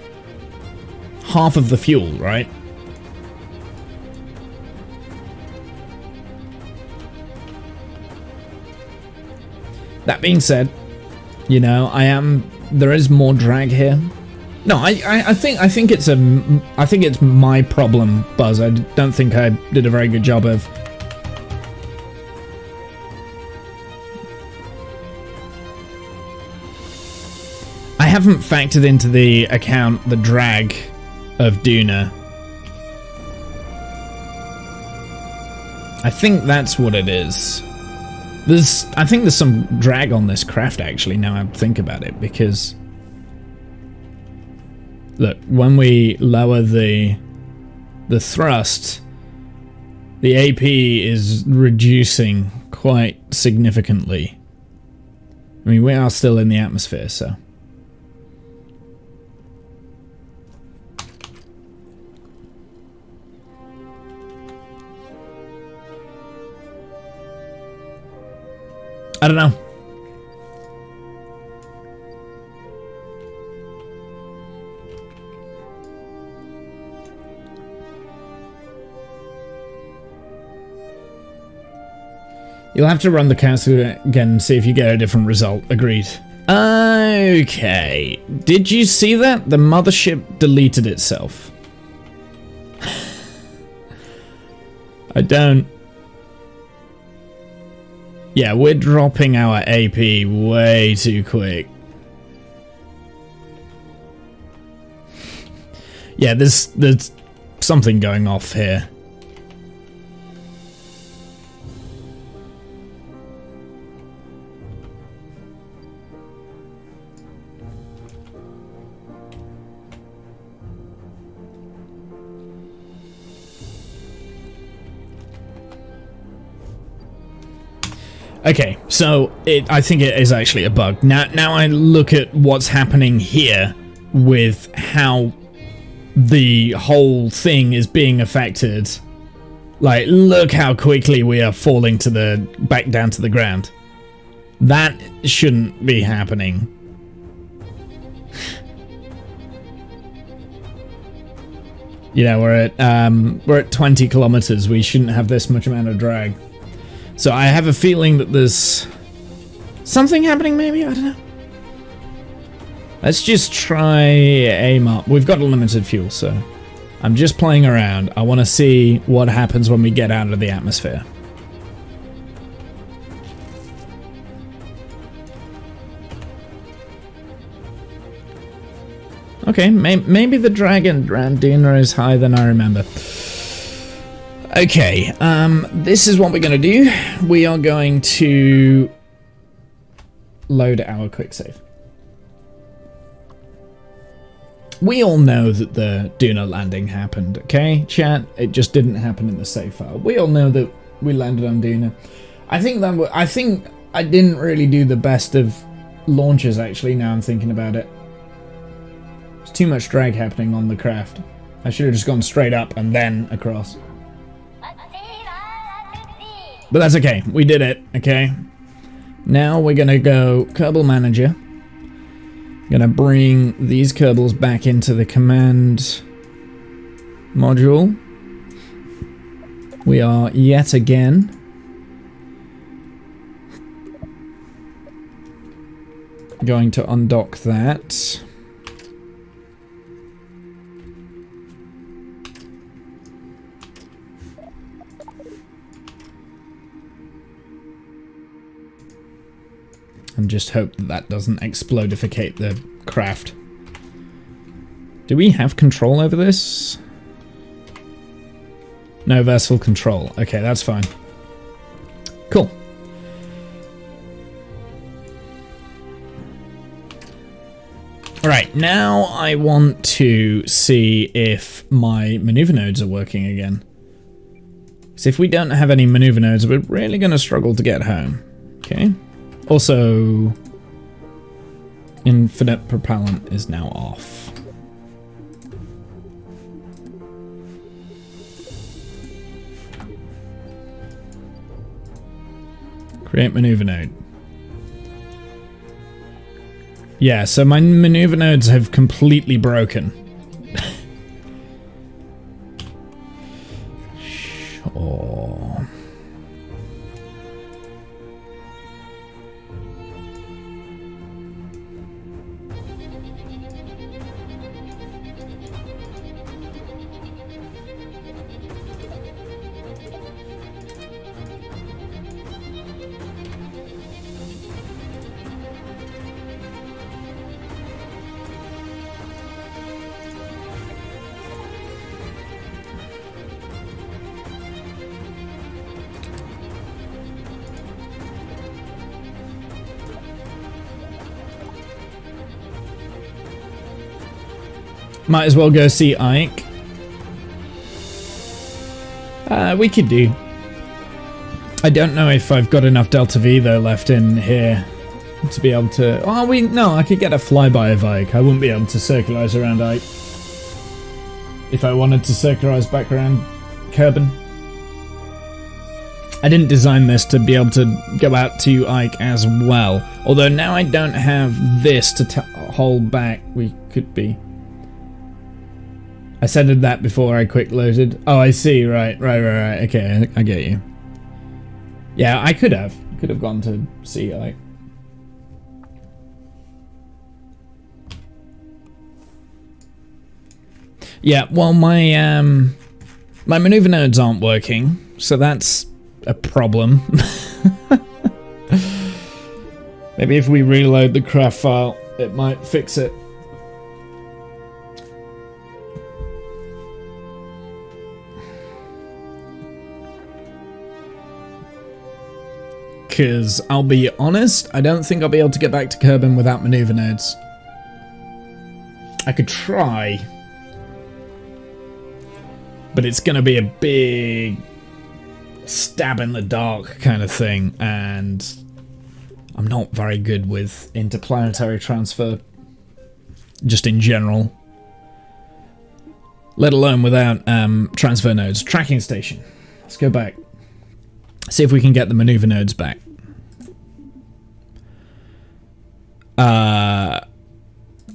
half of the fuel, right? That being said, you know, there is more drag here. No, I think it's my problem, Buzz. I don't think I did a very good job of. I haven't factored into the account the drag of Duna. I think that's what it is. I think there's some drag on this craft actually, now I think about it, because look, when we lower the thrust, the AP is reducing quite significantly. I mean, we are still in the atmosphere, so. I don't know. You'll have to run the caster again and see if you get a different result. Agreed. Okay. Did you see that? The mothership deleted itself. I don't. Yeah, we're dropping our AP way too quick. Yeah, there's something going off here. Okay, so I think it is actually a bug. Now I look at what's happening here with how the whole thing is being affected. Like, look how quickly we are falling back down to the ground. That shouldn't be happening. You know, we're at 20 kilometers. We shouldn't have this much amount of drag. So I have a feeling that there's something happening, maybe? I don't know. Let's just try aim up. We've got a limited fuel, so I'm just playing around. I want to see what happens when we get out of the atmosphere. Okay, maybe the dragon Duna is higher than I remember. Okay, this is what we're going to do. We are going to load our quick save. We all know that the Duna landing happened, okay, chat? It just didn't happen in the save file. We all know that we landed on Duna. I think I didn't really do the best of launches, actually, now I'm thinking about it. There's too much drag happening on the craft. I should have just gone straight up and then across. But that's okay, we did it, okay? Now we're gonna go Kerbal Manager. Gonna bring these Kerbals back into the command module. We are yet again going to undock that. And just hope that doesn't explodificate the craft. Do we have control over this? No versatile control. Okay, that's fine. Cool. Alright, now I want to see if my maneuver nodes are working again. Because if we don't have any maneuver nodes, we're really going to struggle to get home. Okay. Also, infinite propellant is now off. Create maneuver node. Yeah, so my maneuver nodes have completely broken. Sure. Might as well go see Ike. We could do. I don't know if I've got enough Delta V though left in here to be able to. Oh, no, I could get a flyby of Ike. I wouldn't be able to circularize around Ike if I wanted to circularize back around Kerbal. I didn't design this to be able to go out to Ike as well. Although now I don't have this to hold back. We could be. I said that before I quick loaded. Oh, I see. Right. Okay, I get you. Yeah, I could have gone to see Ike. Yeah, well, my maneuver nodes aren't working, so that's a problem. Maybe if we reload the craft file, it might fix it. Because I'll be honest, I don't think I'll be able to get back to Kerbal without maneuver nodes. I could try, but it's going to be a big stab in the dark kind of thing, and I'm not very good with interplanetary transfer, just in general. Let alone without transfer nodes. Tracking station. Let's go back. See if we can get the maneuver nodes back.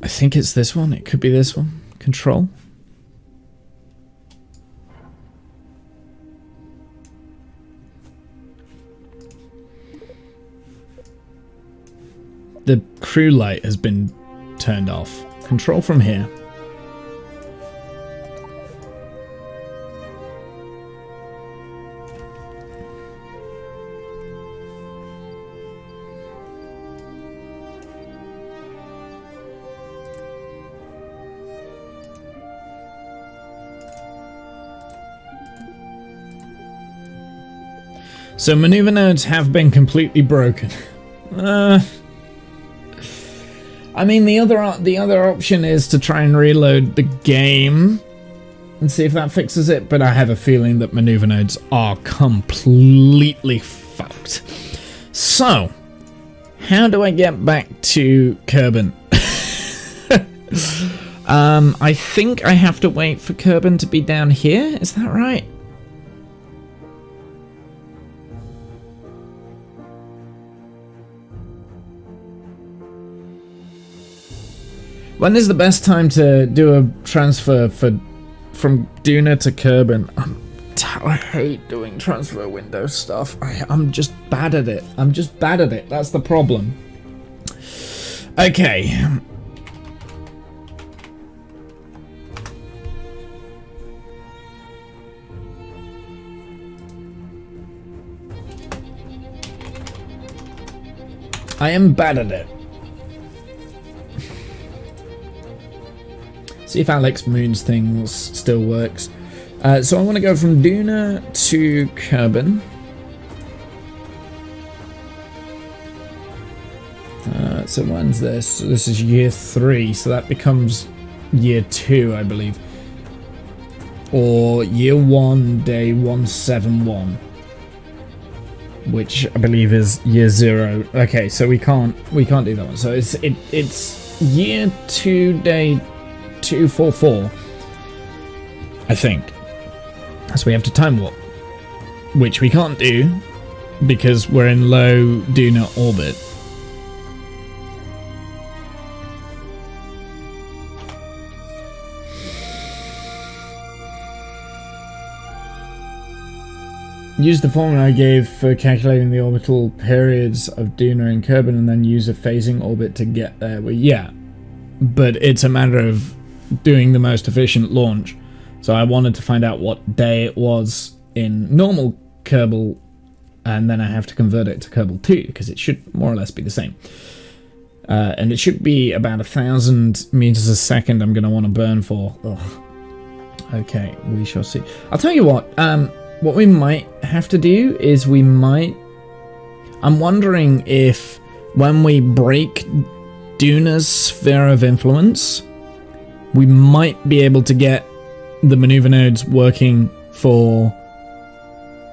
I think it's this one. It could be this one. Control. The crew light has been turned off. Control from here. So maneuver nodes have been completely broken. I mean, the other option is to try and reload the game and see if that fixes it, but I have a feeling that maneuver nodes are completely fucked. So, how do I get back to Kerbal? I think I have to wait for Kerbal to be down here. Is that right? When is the best time to do a transfer from Duna to Kerbal? I hate doing transfer window stuff. I'm just bad at it. That's the problem. Okay. I am bad at it. See if Alex Moon's things still works. So I want to go from Duna to Kerbal. So when's this? So this is year 3, so that becomes year 2, I believe. or year 1, day 171, which I believe is year 0. Okay, so we can't do that one. So it's year 2, day 244, I think. So we have to time warp, which we can't do because we're in low Duna orbit. Use the formula I gave for calculating the orbital periods of Duna and Kerbal, and then use a phasing orbit to get there. Well, yeah, but it's a matter of doing the most efficient launch. So I wanted to find out what day it was in normal Kerbal, and then I have to convert it to Kerbal 2, because it should more or less be the same. And it should be about 1,000 meters a second I'm going to want to burn for. Ugh. Okay, we shall see. I'll tell you what we might have to do is I'm wondering if when we break Duna's sphere of influence, we might be able to get the maneuver nodes working for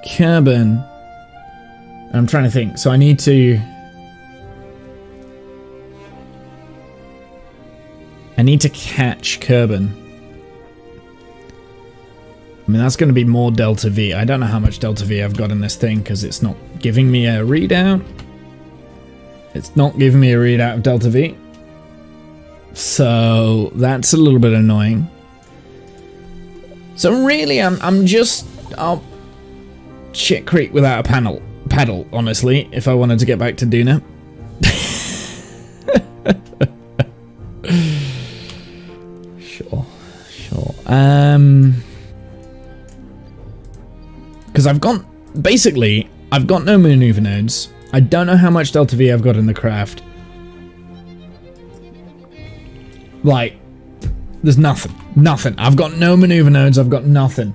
Kerbal. I'm trying to think. So I need to catch Kerbal. I mean, that's going to be more Delta V. I don't know how much Delta V I've got in this thing because it's not giving me a readout. It's not giving me a readout of Delta V. So that's a little bit annoying. So really, I'll shit creek without a paddle, honestly, if I wanted to get back to Duna. Sure. Because I've got no maneuver nodes. I don't know how much Delta V I've got in the craft. Like, there's nothing. I've got no maneuver nodes. I've got nothing.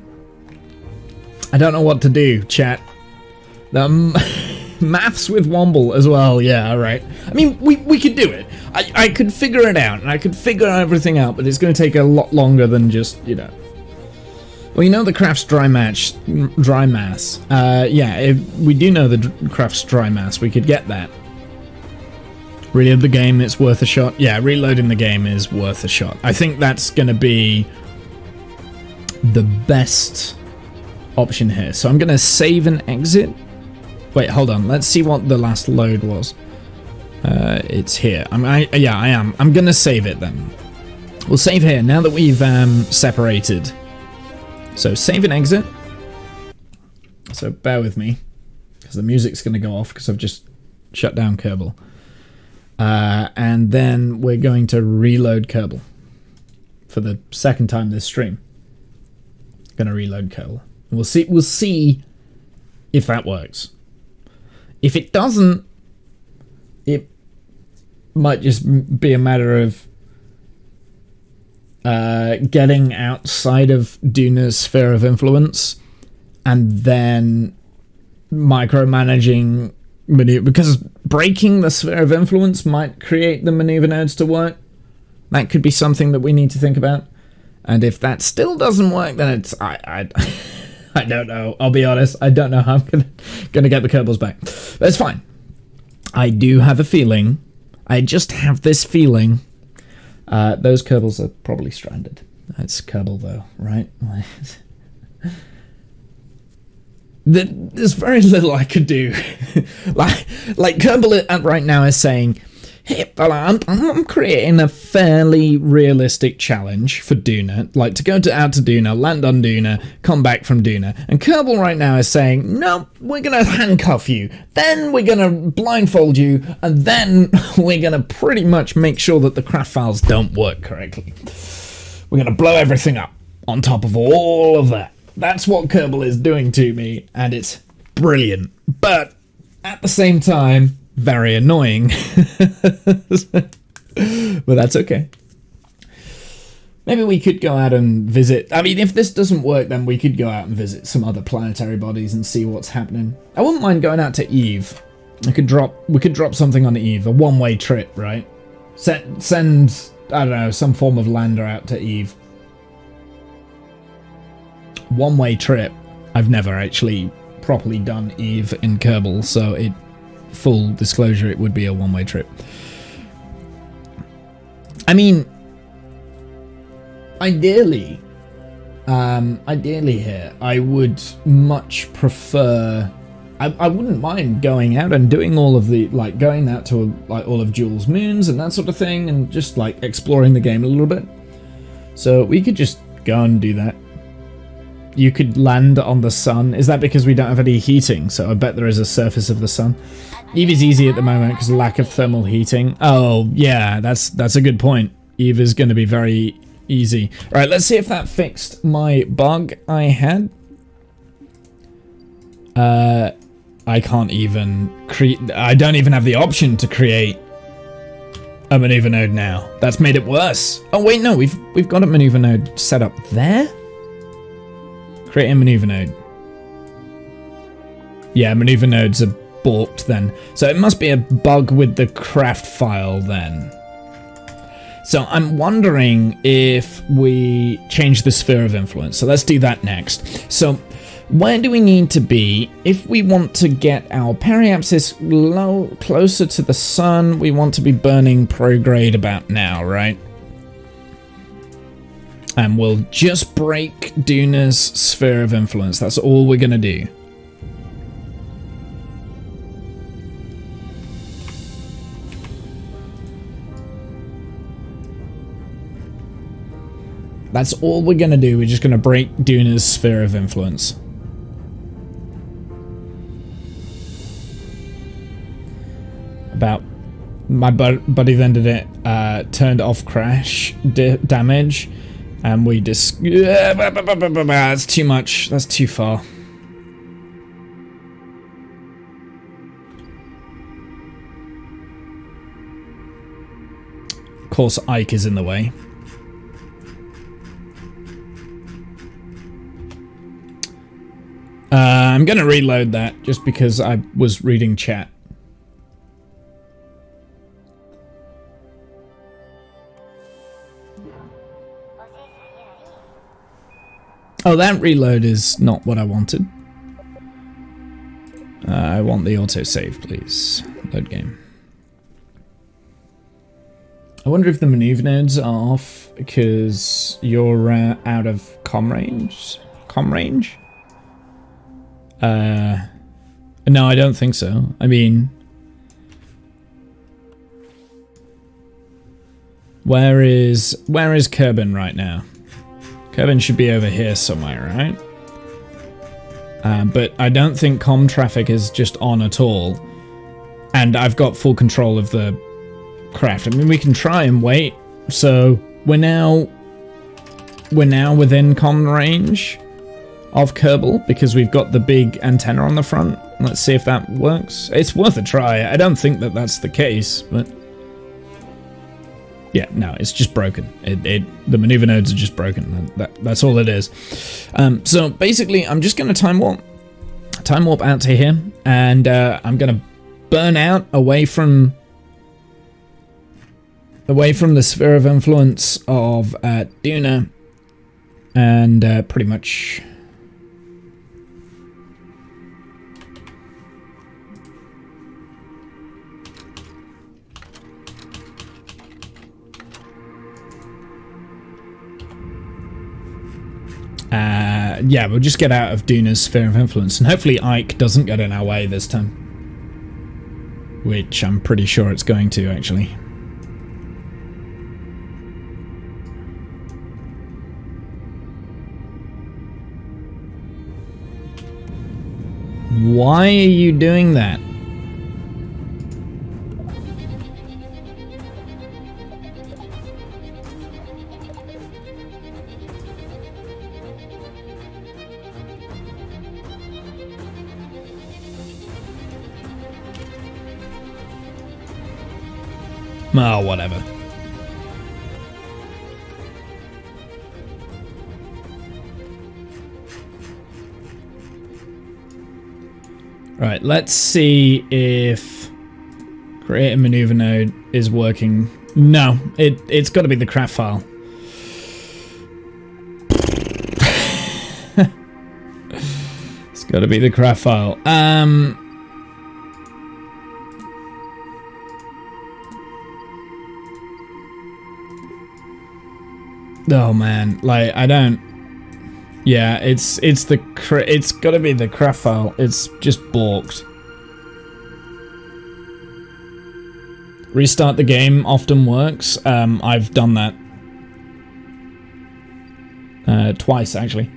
I don't know what to do, chat. Maths with Womble as well. Yeah, all right. I mean, we could do it. I could figure it out, and I could figure everything out, but it's going to take a lot longer than just, you know. Well, you know the craft's dry mass. Yeah, if we do know the craft's dry mass, we could get that. Reload the game, it's worth a shot. Yeah, reloading the game is worth a shot. I think that's going to be the best option here. So I'm going to save and exit. Wait, hold on. Let's see what the last load was. It's here. Yeah, I am. I'm going to save it then. We'll save here now that we've separated. So save and exit. So bear with me, because the music's going to go off because I've just shut down Kerbal. And then we're going to reload Kerbal for the second time this stream. Going to reload Kerbal. We'll see if that works. If it doesn't, it might just be a matter of getting outside of Duna's sphere of influence and then micromanaging maneuver, because breaking the sphere of influence might create the maneuver nodes to work. That could be something that we need to think about. And if that still doesn't work, then it's I don't know. I'll be honest. I don't know how I'm gonna get the Kerbals back. But it's fine. I do have a feeling. I just have this feeling. Those Kerbals are probably stranded. That's Kerbal though, right? There's very little I could do. like Kerbal right now is saying, hey, I'm creating a fairly realistic challenge for Duna, like to go out to Duna, land on Duna, come back from Duna. And Kerbal right now is saying, no, we're going to handcuff you, then we're going to blindfold you, and then we're going to pretty much make sure that the craft files don't work correctly. We're going to blow everything up on top of all of that. That's what Kerbal is doing to me, and it's brilliant. But at the same time, very annoying. But that's okay. Maybe we could go out and visit. I mean, if this doesn't work, then we could go out and visit some other planetary bodies and see what's happening. I wouldn't mind going out to Eve. We could drop something on Eve, a one-way trip, right? Send I don't know, some form of lander out to Eve. one-way trip. I've never actually properly done Eve in Kerbal, so full disclosure, it would be a one-way trip. I mean, ideally here, I would much prefer. I wouldn't mind going out and doing all of the, like, going out to, like, all of Jules' moons and that sort of thing, and just, like, exploring the game a little bit. So we could just go and do that. You could land on the sun. Is that because we don't have any heating? So I bet there is a surface of the sun. Eve is easy at the moment because of lack of thermal heating. Oh, yeah, that's a good point. Eve is going to be very easy. All right, let's see if that fixed my bug I had. I can't even create. I don't even have the option to create a maneuver node now. That's made it worse. Oh wait, no, we've got a maneuver node set up there. Create a maneuver node. Yeah, maneuver nodes are balked then. So it must be a bug with the craft file then. So I'm wondering if we change the sphere of influence. So let's do that next. So where do we need to be if we want to get our periapsis closer to the sun? We want to be burning prograde about now, right? And we'll just break Duna's sphere of influence. That's all we're going to do. That's all we're going to do. We're just going to break Duna's sphere of influence. About my buddy then did it, turned off crash damage, and we just that's too much. That's too far. Of course, Ike is in the way. I'm gonna reload that just because I was reading chat. Oh, that reload is not what I wanted. I want the autosave, please. Load game. I wonder if the maneuver nodes are off because you're out of comm range? Comm range? No, I don't think so. I mean, where is Kerbal right now? Kerbal should be over here somewhere, right? But I don't think comm traffic is just on at all. And I've got full control of the craft. I mean, we can try and wait. So we're now within comm range of Kerbal because we've got the big antenna on the front. Let's see if that works. It's worth a try. I don't think that that's the case, but yeah, no, it's just broken. The maneuver nodes are just broken. That's all it is. So basically, I'm just going to time warp out to here, and I'm going to burn out away from the sphere of influence of Duna, and pretty much. Yeah, we'll just get out of Duna's sphere of influence, and hopefully Ike doesn't get in our way this time. Which I'm pretty sure it's going to, actually. Why are you doing that? Oh, whatever. Right, let's see if create a maneuver node is working. No, it's got to be the craft file. Gotta be the craft file. Oh man, like I don't. Yeah, it's gotta be the craft file. It's just balked. Restart the game often works. I've done that twice actually.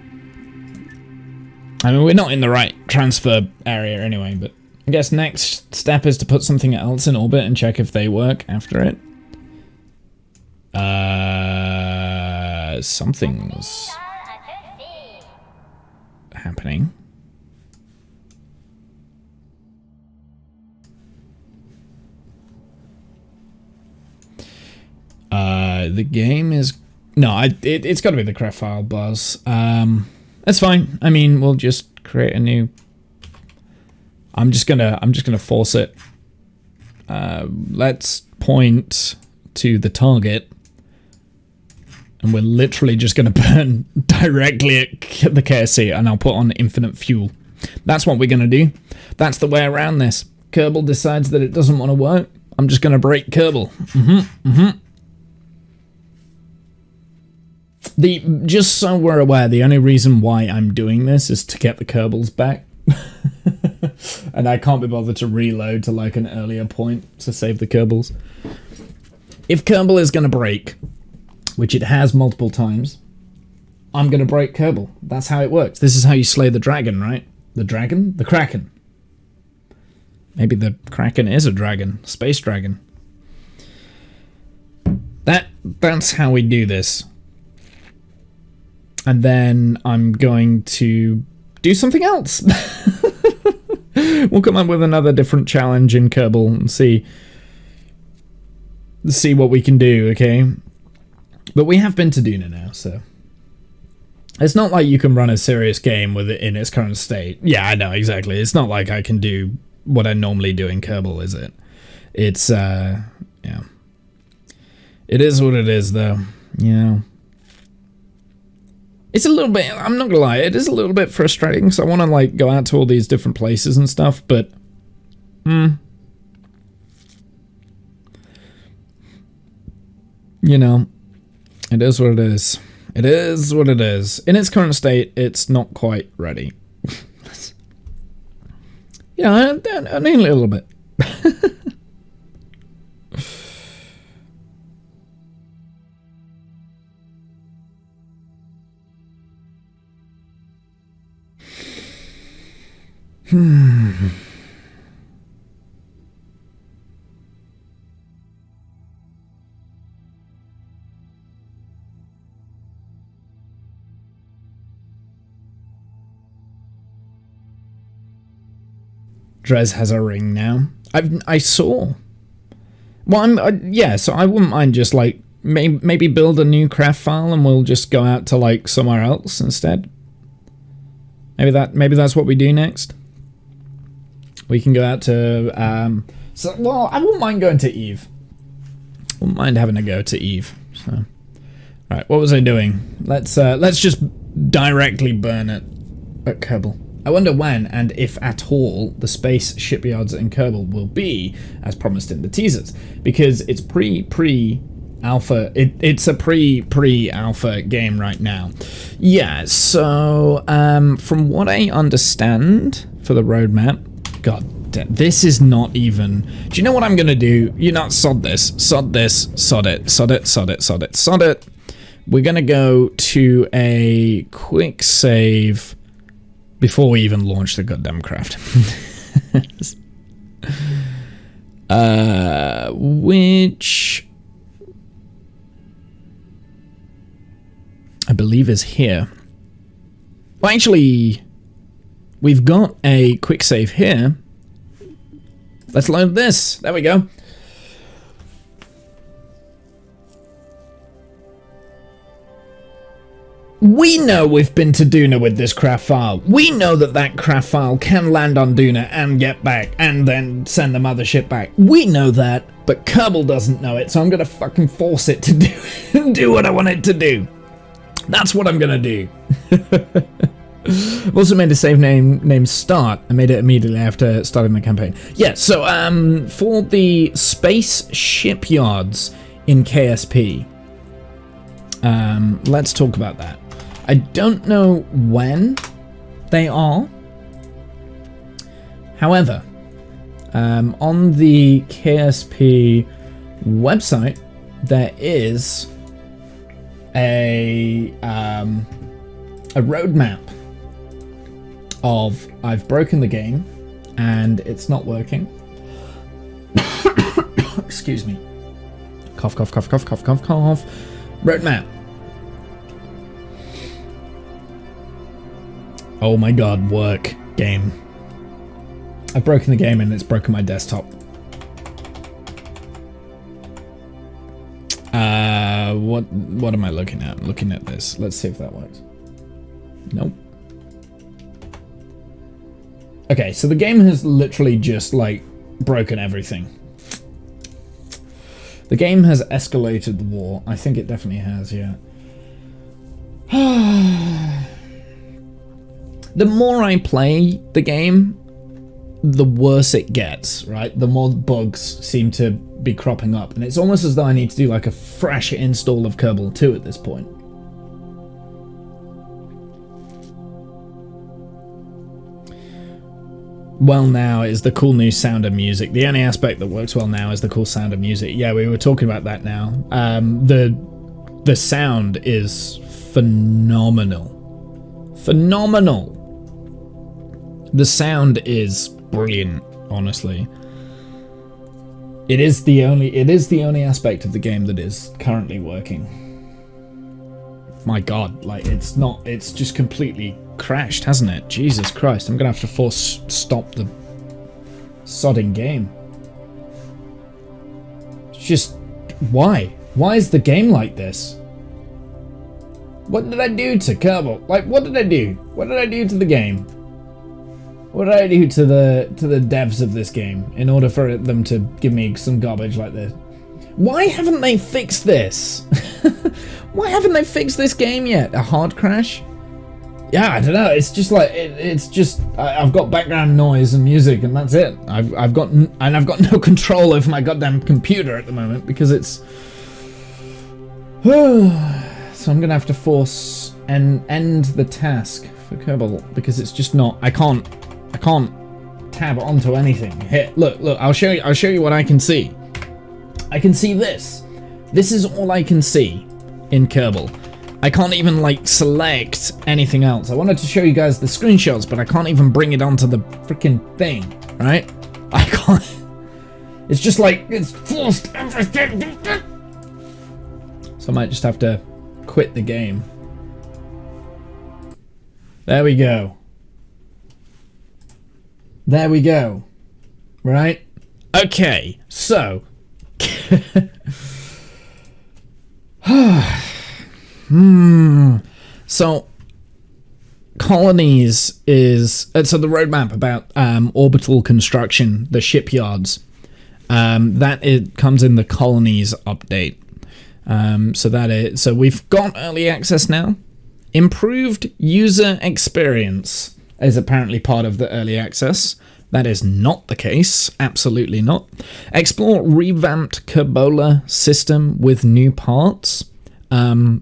I mean, we're not in the right transfer area anyway, but I guess next step is to put something else in orbit and check if they work after it. Something's happening. The game is it's got to be the craft file, Buzz. That's fine. I mean, we'll just create a new. I'm just gonna force it. Let's point to the target, and we're literally just gonna burn directly at the KSC, and I'll put on infinite fuel. That's what we're gonna do. That's the way around this. Kerbal decides that it doesn't want to work. I'm just gonna break Kerbal. Just so we're aware, the only reason why I'm doing this is to get the Kerbals back. And I can't be bothered to reload to like an earlier point to save the Kerbals. If Kerbal is going to break, which it has multiple times, I'm going to break Kerbal. That's how it works. This is how you slay the dragon, right? The dragon? The Kraken. Maybe the Kraken is a dragon. Space dragon. That's how we do this. And then I'm going to do something else. We'll come up with another different challenge in Kerbal and see what we can do, okay? But we have been to Duna now, so it's not like you can run a serious game with it in its current state. Yeah, I know, exactly. It's not like I can do what I normally do in Kerbal, is it? It's, yeah. It is what it is, though, you know. It's a little bit, I'm not gonna lie, it is a little bit frustrating because I want to like go out to all these different places and stuff, but you know, it is what it is. It is what it is. In its current state, it's not quite ready. Yeah, I need a little bit. Drez has a ring now. I saw. Well, yeah. So I wouldn't mind just like maybe build a new craft file and we'll just go out to like somewhere else instead. Maybe that's what we do next. We can go out to well, I wouldn't mind going to Eve. Wouldn't mind having a go to Eve. So, right, what was I doing? Let's just directly burn it at Kerbal. I wonder when and if at all the space shipyards in Kerbal will be as promised in the teasers, because it's pre-alpha. It's a pre-alpha game right now. Yeah. So from what I understand for the roadmap. God damn, this is not even... Do you know what I'm gonna do? You know, sod this, sod it. We're gonna go to a quick save before we even launch the goddamn craft. Which I believe is here. Well, actually... We've got a quick save here. Let's load this. There we go. We know we've been to Duna with this craft file. We know that craft file can land on Duna and get back and then send the mothership back. We know that, but Kerbal doesn't know it, so I'm gonna fucking force it to do what I want it to do. That's what I'm gonna do. I've also made a save named Start. I made it immediately after starting the campaign. Yeah, so for the space shipyards in KSP, let's talk about that. I don't know when they are. However, on the KSP website, there is a roadmap of I've broken the game and it's not working. Excuse me. Cough, cough, cough, cough, cough, cough, cough. Roadmap. Oh my god, work. Game. I've broken the game and it's broken my desktop. What am I looking at? I'm looking at this. Let's see if that works. Nope. Okay, so the game has literally just, like, broken everything. The game has escalated the war. I think it definitely has, yeah. The more I play the game, the worse it gets, right? The more bugs seem to be cropping up. And it's almost as though I need to do, like, a fresh install of Kerbal 2 at this point. Well now is the cool new sound of music. The only aspect that works well now is the cool sound of music. Yeah, we were talking about that now. The sound is phenomenal. Phenomenal. The sound is brilliant, honestly. It is the only aspect of the game that is currently working. My god, like it's just completely crashed, hasn't it? Jesus Christ, I'm gonna have to force stop the sodding game. It's just, why? Why is the game like this? What did I do to Kerbal? Like, what did I do? What did I do to the game? What did I do to the devs of this game in order for them to give me some garbage like this? Why haven't they fixed this? Why haven't they fixed this game yet? A hard crash? Yeah, I don't know. It's just like it's just I've got background noise and music, and that's it. I've got no control over my goddamn computer at the moment because it's. So I'm gonna have to force and end the task for Kerbal because it's just not. I can't tab onto anything. Here, look. I'll show you what I can see. I can see this. This is all I can see in Kerbal. I can't even, like, select anything else. I wanted to show you guys the screenshots, but I can't even bring it onto the freaking thing, right? I can't. It's just like, it's forced everything. So I might just have to quit the game. There we go. There we go. Right? Okay, so. So colonies is so the roadmap about orbital construction, the shipyards, that it comes in the colonies update. So we've got early access now. Improved user experience is apparently part of the early access. That is not the case. Absolutely not. Explore revamped Kerbal system with new parts.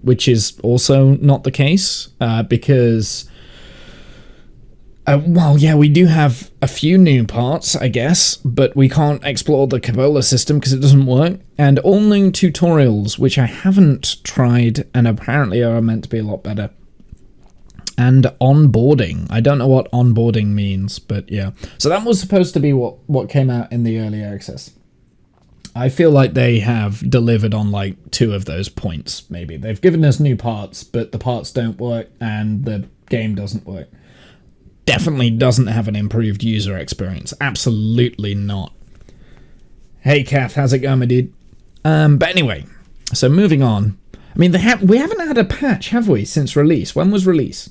Which is also not the case, because, well, yeah, we do have a few new parts, I guess, but we can't explore the Kerbal system because it doesn't work, and all new tutorials, which I haven't tried, and apparently are meant to be a lot better. And onboarding. I don't know what onboarding means, but yeah. So that was supposed to be what came out in the early access. I feel like they have delivered on like 2 of those points, maybe. They've given us new parts, but the parts don't work and the game doesn't work. Definitely doesn't have an improved user experience. Absolutely not. Hey, Kath, how's it going, my dude? But anyway, so moving on. I mean, we haven't had a patch, have we, since release? When was release?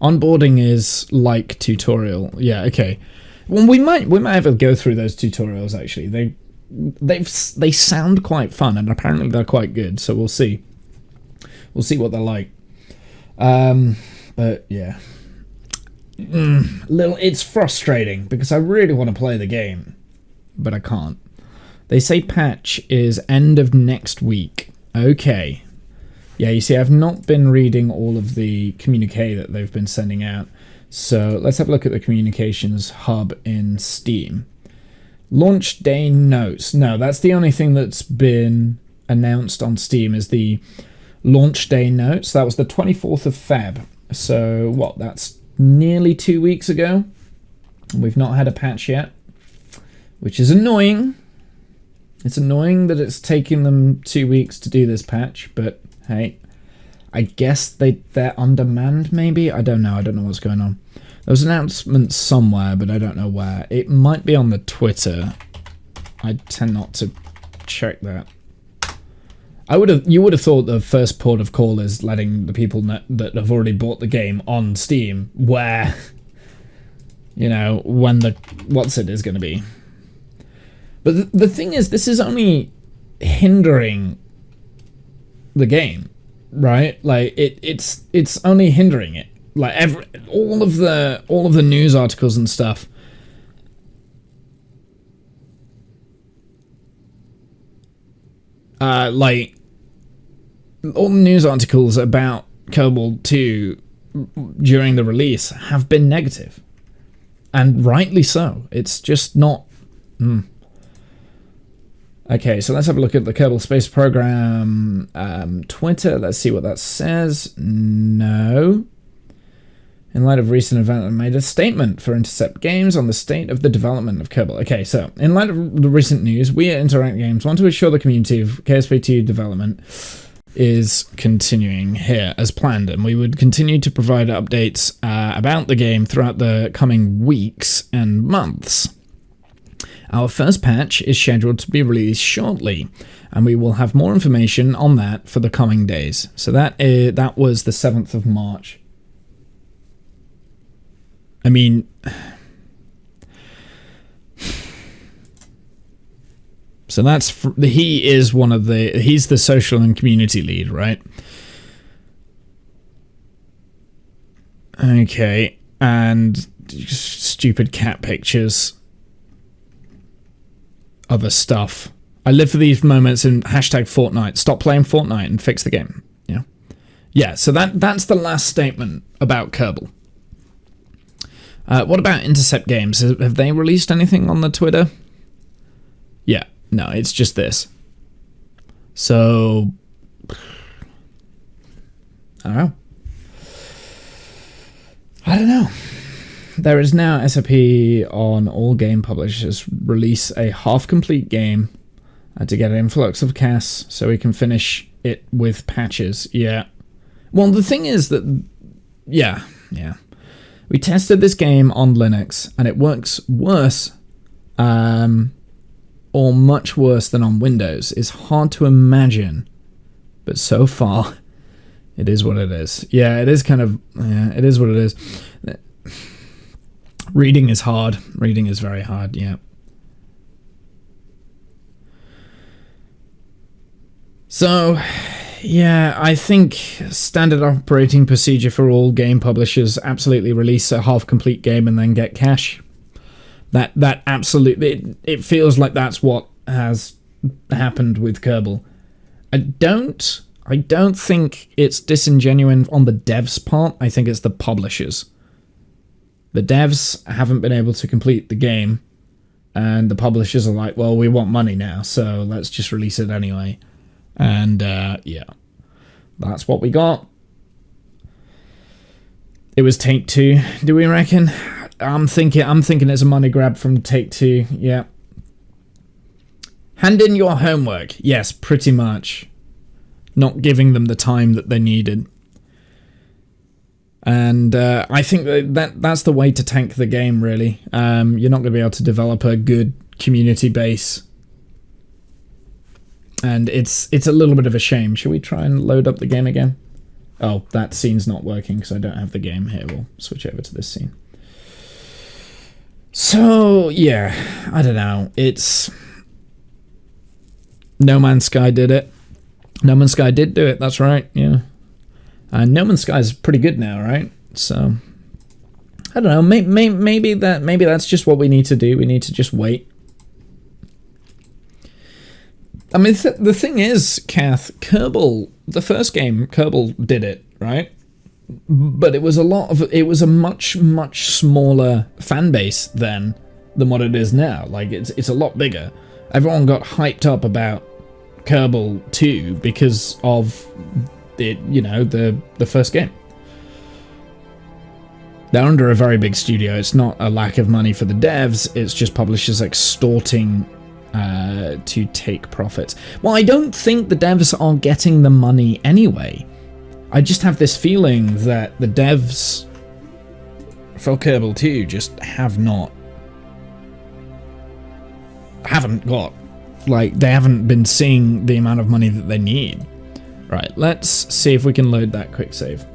Onboarding is like tutorial. Yeah, okay. Well, we might have to go through those tutorials, actually. They sound quite fun, and apparently they're quite good, so we'll see what they're like. But yeah, it's frustrating because I really want to play the game, but I can't. They say patch is end of next week. Okay. Yeah, you see, I've not been reading all of the communique that they've been sending out. So let's have a look at the communications hub in Steam. Launch day notes. No, that's the only thing that's been announced on Steam is the launch day notes. That was the 24th of Feb. So what, that's nearly 2 weeks ago. We've not had a patch yet, which is annoying. It's annoying that it's taking them 2 weeks to do this patch, but hey, I guess they're on demand maybe? I don't know what's going on. There was an announcement somewhere, but I don't know where. It might be on the Twitter. I tend not to check that. You would have thought the first port of call is letting the people know that have already bought the game on Steam where, you know, when the what's it is going to be. But the thing is, this is only hindering the game, right? Like it's only hindering it. Like all of the news articles and stuff. Like all the news articles about Kerbal 2 during the release have been negative, and rightly so. It's just not. Okay, so let's have a look at the Kerbal Space Program Twitter. Let's see what that says. No. In light of recent events, I made a statement for Intercept Games on the state of the development of Kerbal. Okay, so in light of the recent news, we at Interact Games want to assure the community of KSP2 development is continuing here as planned, and we would continue to provide updates about the game throughout the coming weeks and months. Our first patch is scheduled to be released shortly, and we will have more information on that for the coming days. So that was the 7th of March. I mean, so he's the social and community lead, right? Okay, and stupid cat pictures. Other stuff. I live for these moments in #Fortnite. Stop playing Fortnite and fix the game. Yeah. So that's the last statement about Kerbal. What about Intercept Games? Have they released anything on the Twitter? Yeah. No, it's just this. So I don't know. There is now SOP on all game publishers release a half-complete game to get an influx of cash so we can finish it with patches. Yeah. Well, the thing is that... Yeah. We tested this game on Linux, and it works worse, or much worse than on Windows. It's hard to imagine, but so far, it is what it is. Yeah, it is kind of... Yeah, it is what it is. Reading is hard. Reading is very hard, yeah. So, yeah, I think standard operating procedure for all game publishers, absolutely release a half-complete game and then get cash. That absolutely... It feels like that's what has happened with Kerbal. I don't think it's disingenuine on the devs' part. I think it's the publishers. The devs haven't been able to complete the game, and the publishers are like, well, we want money now, so let's just release it anyway. And, yeah. That's what we got. It was Take-Two, do we reckon? I'm thinking it's a money grab from Take-Two, yeah. Hand in your homework. Yes, pretty much. Not giving them the time that they needed. And I think that's the way to tank the game, really. You're not going to be able to develop a good community base. And it's a little bit of a shame. Should we try and load up the game again? Oh, that scene's not working because I don't have the game here. We'll switch over to this scene. So, yeah, I don't know. It's... No Man's Sky did it. No Man's Sky did do it, that's right, yeah. No Man's Sky is pretty good now, right? So, I don't know, maybe that's just what we need to do. We need to just wait. I mean, the thing is, Kath, Kerbal, the first game, Kerbal did it, right? But it was a much smaller fan base then than what it is now. Like, it's a lot bigger. Everyone got hyped up about Kerbal 2 because of it, you know, the first game. They're under a very big studio. It's not a lack of money for the devs, it's just publishers extorting to take profits. Well, I don't think the devs are getting the money anyway. I just have this feeling that the devs for Kerbal 2 just haven't got, like, they haven't been seeing the amount of money that they need. Right, let's see if we can load that quick save.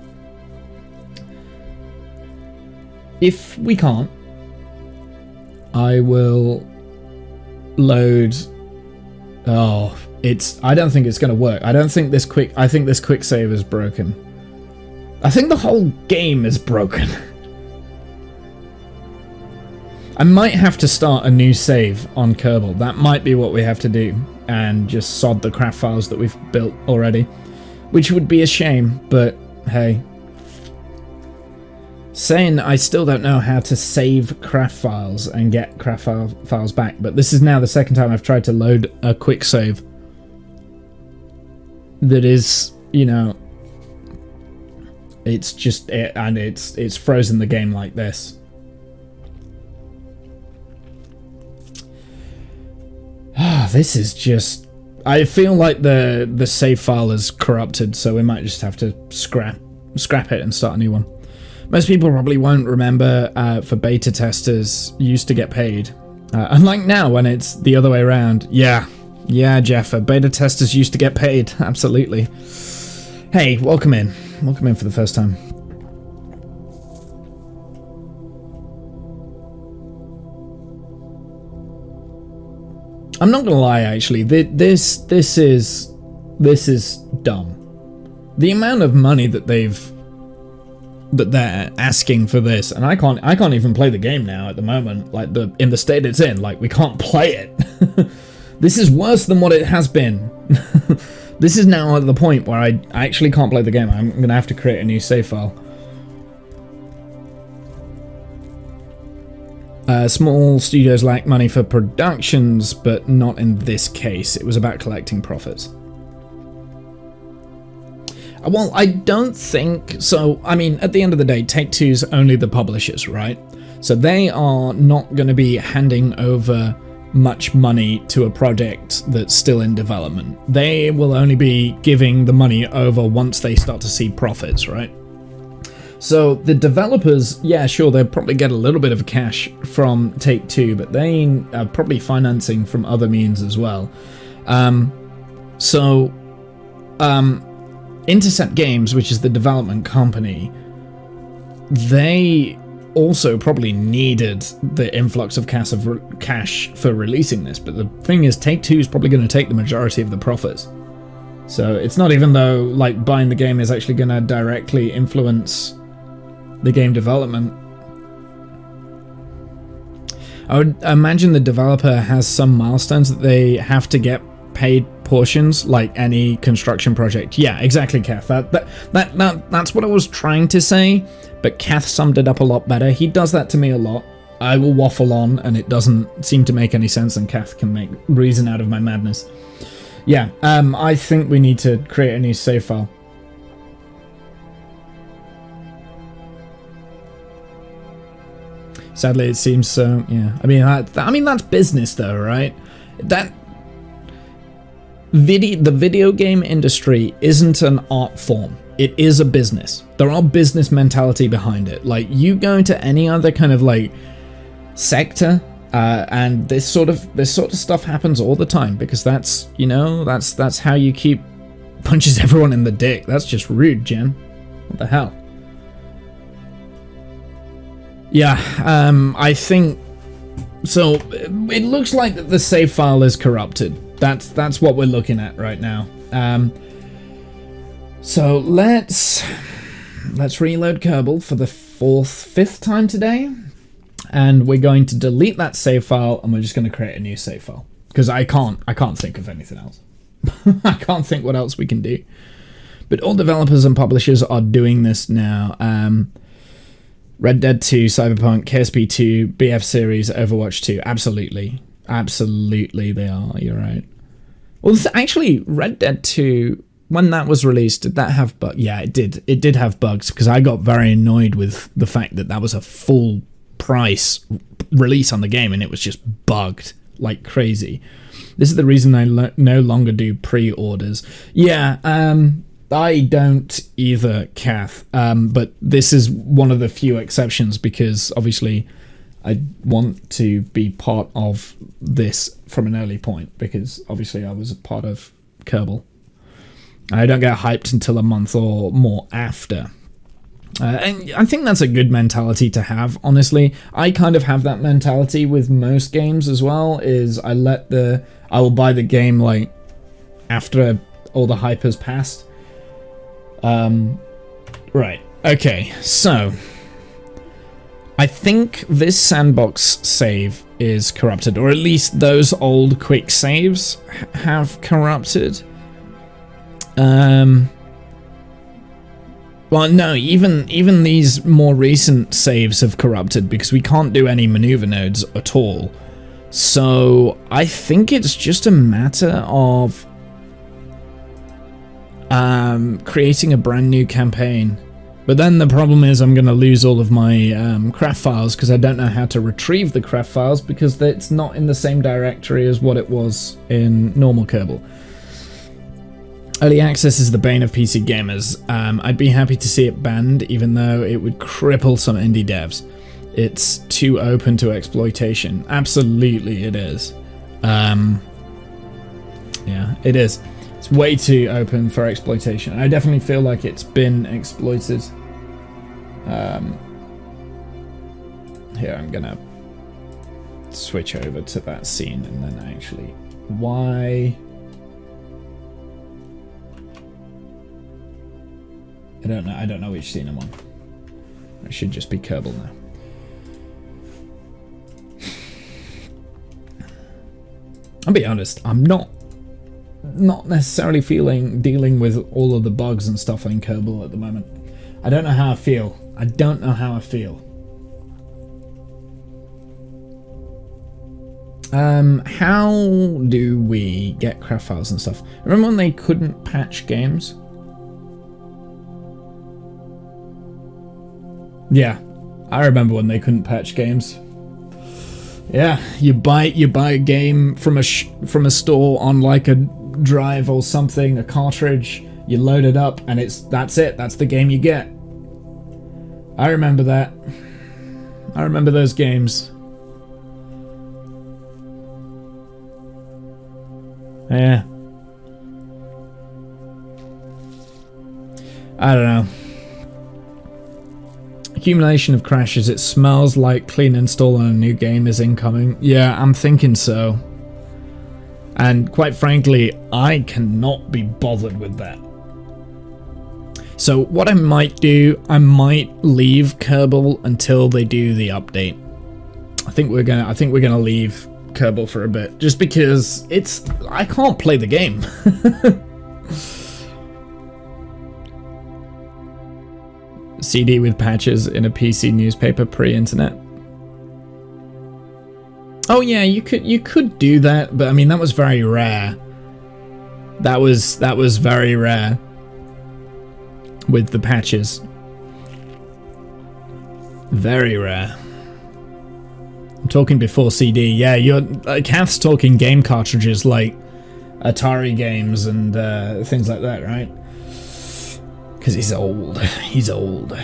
If we can't, I will load. Oh, I don't think it's going to work. I think this quick save is broken. I think the whole game is broken. I might have to start a new save on Kerbal. That might be what we have to do, and just sod the craft files that we've built already, which would be a shame, but hey. Saying I still don't know how to save craft files and get craft files back, but this is now the second time I've tried to load a quick save that is, you know, it's just it, and it's frozen the game like this. This is just, I feel like the save file is corrupted, so we might just have to scrap it and start a new one. Most people probably won't remember, for beta testers used to get paid. Unlike now when it's the other way around. Yeah, Jeff, beta testers used to get paid, absolutely. Hey, welcome in. Welcome in for the first time. I'm not gonna lie, actually, this is dumb. The amount of money that they're asking for this, and I can't even play the game now at the moment, like in the state it's in, like we can't play it. This is worse than what it has been. This is now at the point where I actually can't play the game. I'm gonna have to create a new save file. Small studios lack money for productions, but not in this case. It was about collecting profits. Well, I don't think so. I mean, at the end of the day, Take-Two's only the publishers, right? So they are not going to be handing over much money to a project that's still in development. They will only be giving the money over once they start to see profits, right? So the developers, yeah, sure, they'll probably get a little bit of cash from Take-Two, but they are probably financing from other means as well. Intercept Games, which is the development company, they also probably needed the influx of cash for releasing this, but the thing is, Take-Two is probably going to take the majority of the profits. So it's not even though, like, buying the game is actually going to directly influence the game development. I would imagine the developer has some milestones that they have to get paid portions, like any construction project. Yeah, exactly, Kath. That's what I was trying to say, but Kath summed it up a lot better. He does that to me a lot. I will waffle on, and it doesn't seem to make any sense, and Kath can make reason out of my madness. Yeah, I think we need to create a new save file. Sadly, it seems so. Yeah, I mean that's business, though, right? The video game industry isn't an art form. It is a business. There are business mentality behind it. Like, you go into any other kind of like sector, and this sort of stuff happens all the time, because that's, you know, that's how you keep punches everyone in the dick. That's just rude, Jen. What the hell? Yeah, I think so. It looks like the save file is corrupted. That's what we're looking at right now. So let's reload Kerbal for the fifth time today. And we're going to delete that save file, and we're just going to create a new save file. Because I can't think of anything else. I can't think what else we can do. But all developers and publishers are doing this now. Red Dead 2, Cyberpunk, KSP 2, BF Series, Overwatch 2. Absolutely. Absolutely they are. You're right. Well, actually, Red Dead 2, when that was released, did that have bugs? Yeah, it did. It did have bugs, because I got very annoyed with the fact that that was a full price release on the game, and it was just bugged like crazy. This is the reason I no longer do pre-orders. Yeah, I don't either, Kath, but this is one of the few exceptions, because obviously I want to be part of this from an early point, because obviously I was a part of Kerbal. I don't get hyped until a month or more after. And I think that's a good mentality to have, honestly. I kind of have that mentality with most games as well, is I will buy the game like after all the hype has passed. Right, okay, so I think this sandbox save is corrupted, or at least those old quick saves have corrupted. Well, no, even these more recent saves have corrupted, because we can't do any maneuver nodes at all. So I think it's just a matter of creating a brand new campaign. But then the problem is I'm going to lose all of my craft files, because I don't know how to retrieve the craft files, because it's not in the same directory as what it was in normal Kerbal. Early access is the bane of PC gamers. I'd be happy to see it banned, even though it would cripple some indie devs. It's too open to exploitation. Absolutely it is. Yeah, it is. It's way too open for exploitation. I definitely feel like it's been exploited. Here, I'm gonna switch over to that scene, and then actually, why? I don't know which scene I'm on. I should just be Kerbal now. I'll be honest, I'm not necessarily dealing with all of the bugs and stuff in Kerbal at the moment. I don't know how I feel. I don't know how I feel. How do we get craft files and stuff? Remember when they couldn't patch games? Yeah, I remember when they couldn't patch games. Yeah, you buy a game from a store on like a drive or something, a cartridge. You load it up, and that's it. That's the game you get. I remember that. I remember those games. Yeah. I don't know. Accumulation of crashes. It smells like clean install on a new game is incoming. Yeah, I'm thinking so. And quite frankly, I cannot be bothered with that. So what I might do, I might leave Kerbal until they do the update. I think we're gonna leave Kerbal for a bit, just because I can't play the game. CD with patches in a PC newspaper pre-internet. Oh yeah, you could do that, but I mean that was very rare. That was very rare with the patches. Very rare. I'm talking before CD. Yeah, Kath's talking game cartridges like Atari games and things like that, right? Because he's old. He's old.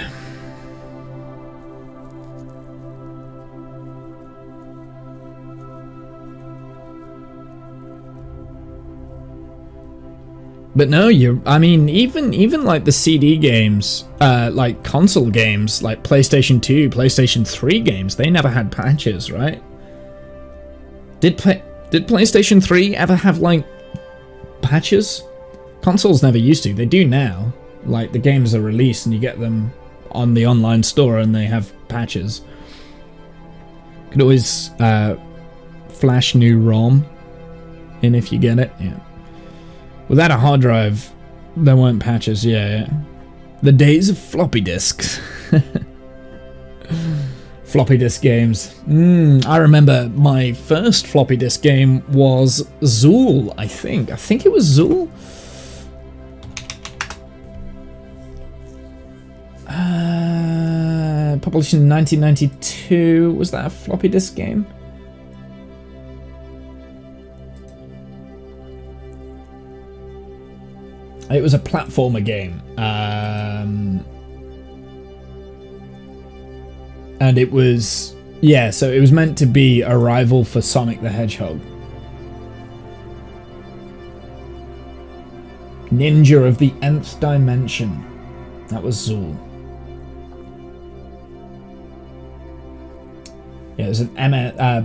But no, I mean, even like the CD games, like console games, like PlayStation 2, PlayStation 3 games, they never had patches, right? Did PlayStation 3 ever have like patches? Consoles never used to. They do now. Like the games are released and you get them on the online store and they have patches. You could always flash new ROM in if you get it. Yeah. Without a hard drive, there weren't patches. Yeah. The days of floppy disks. Floppy disk games. I remember my first floppy disk game was Zool, I think. I think it was Zool. Published in 1992. Was that a floppy disk game? It was a platformer game. And it was, yeah, so it was meant to be a rival for Sonic the Hedgehog. Ninja of the Nth Dimension. That was Zool. Yeah, it was an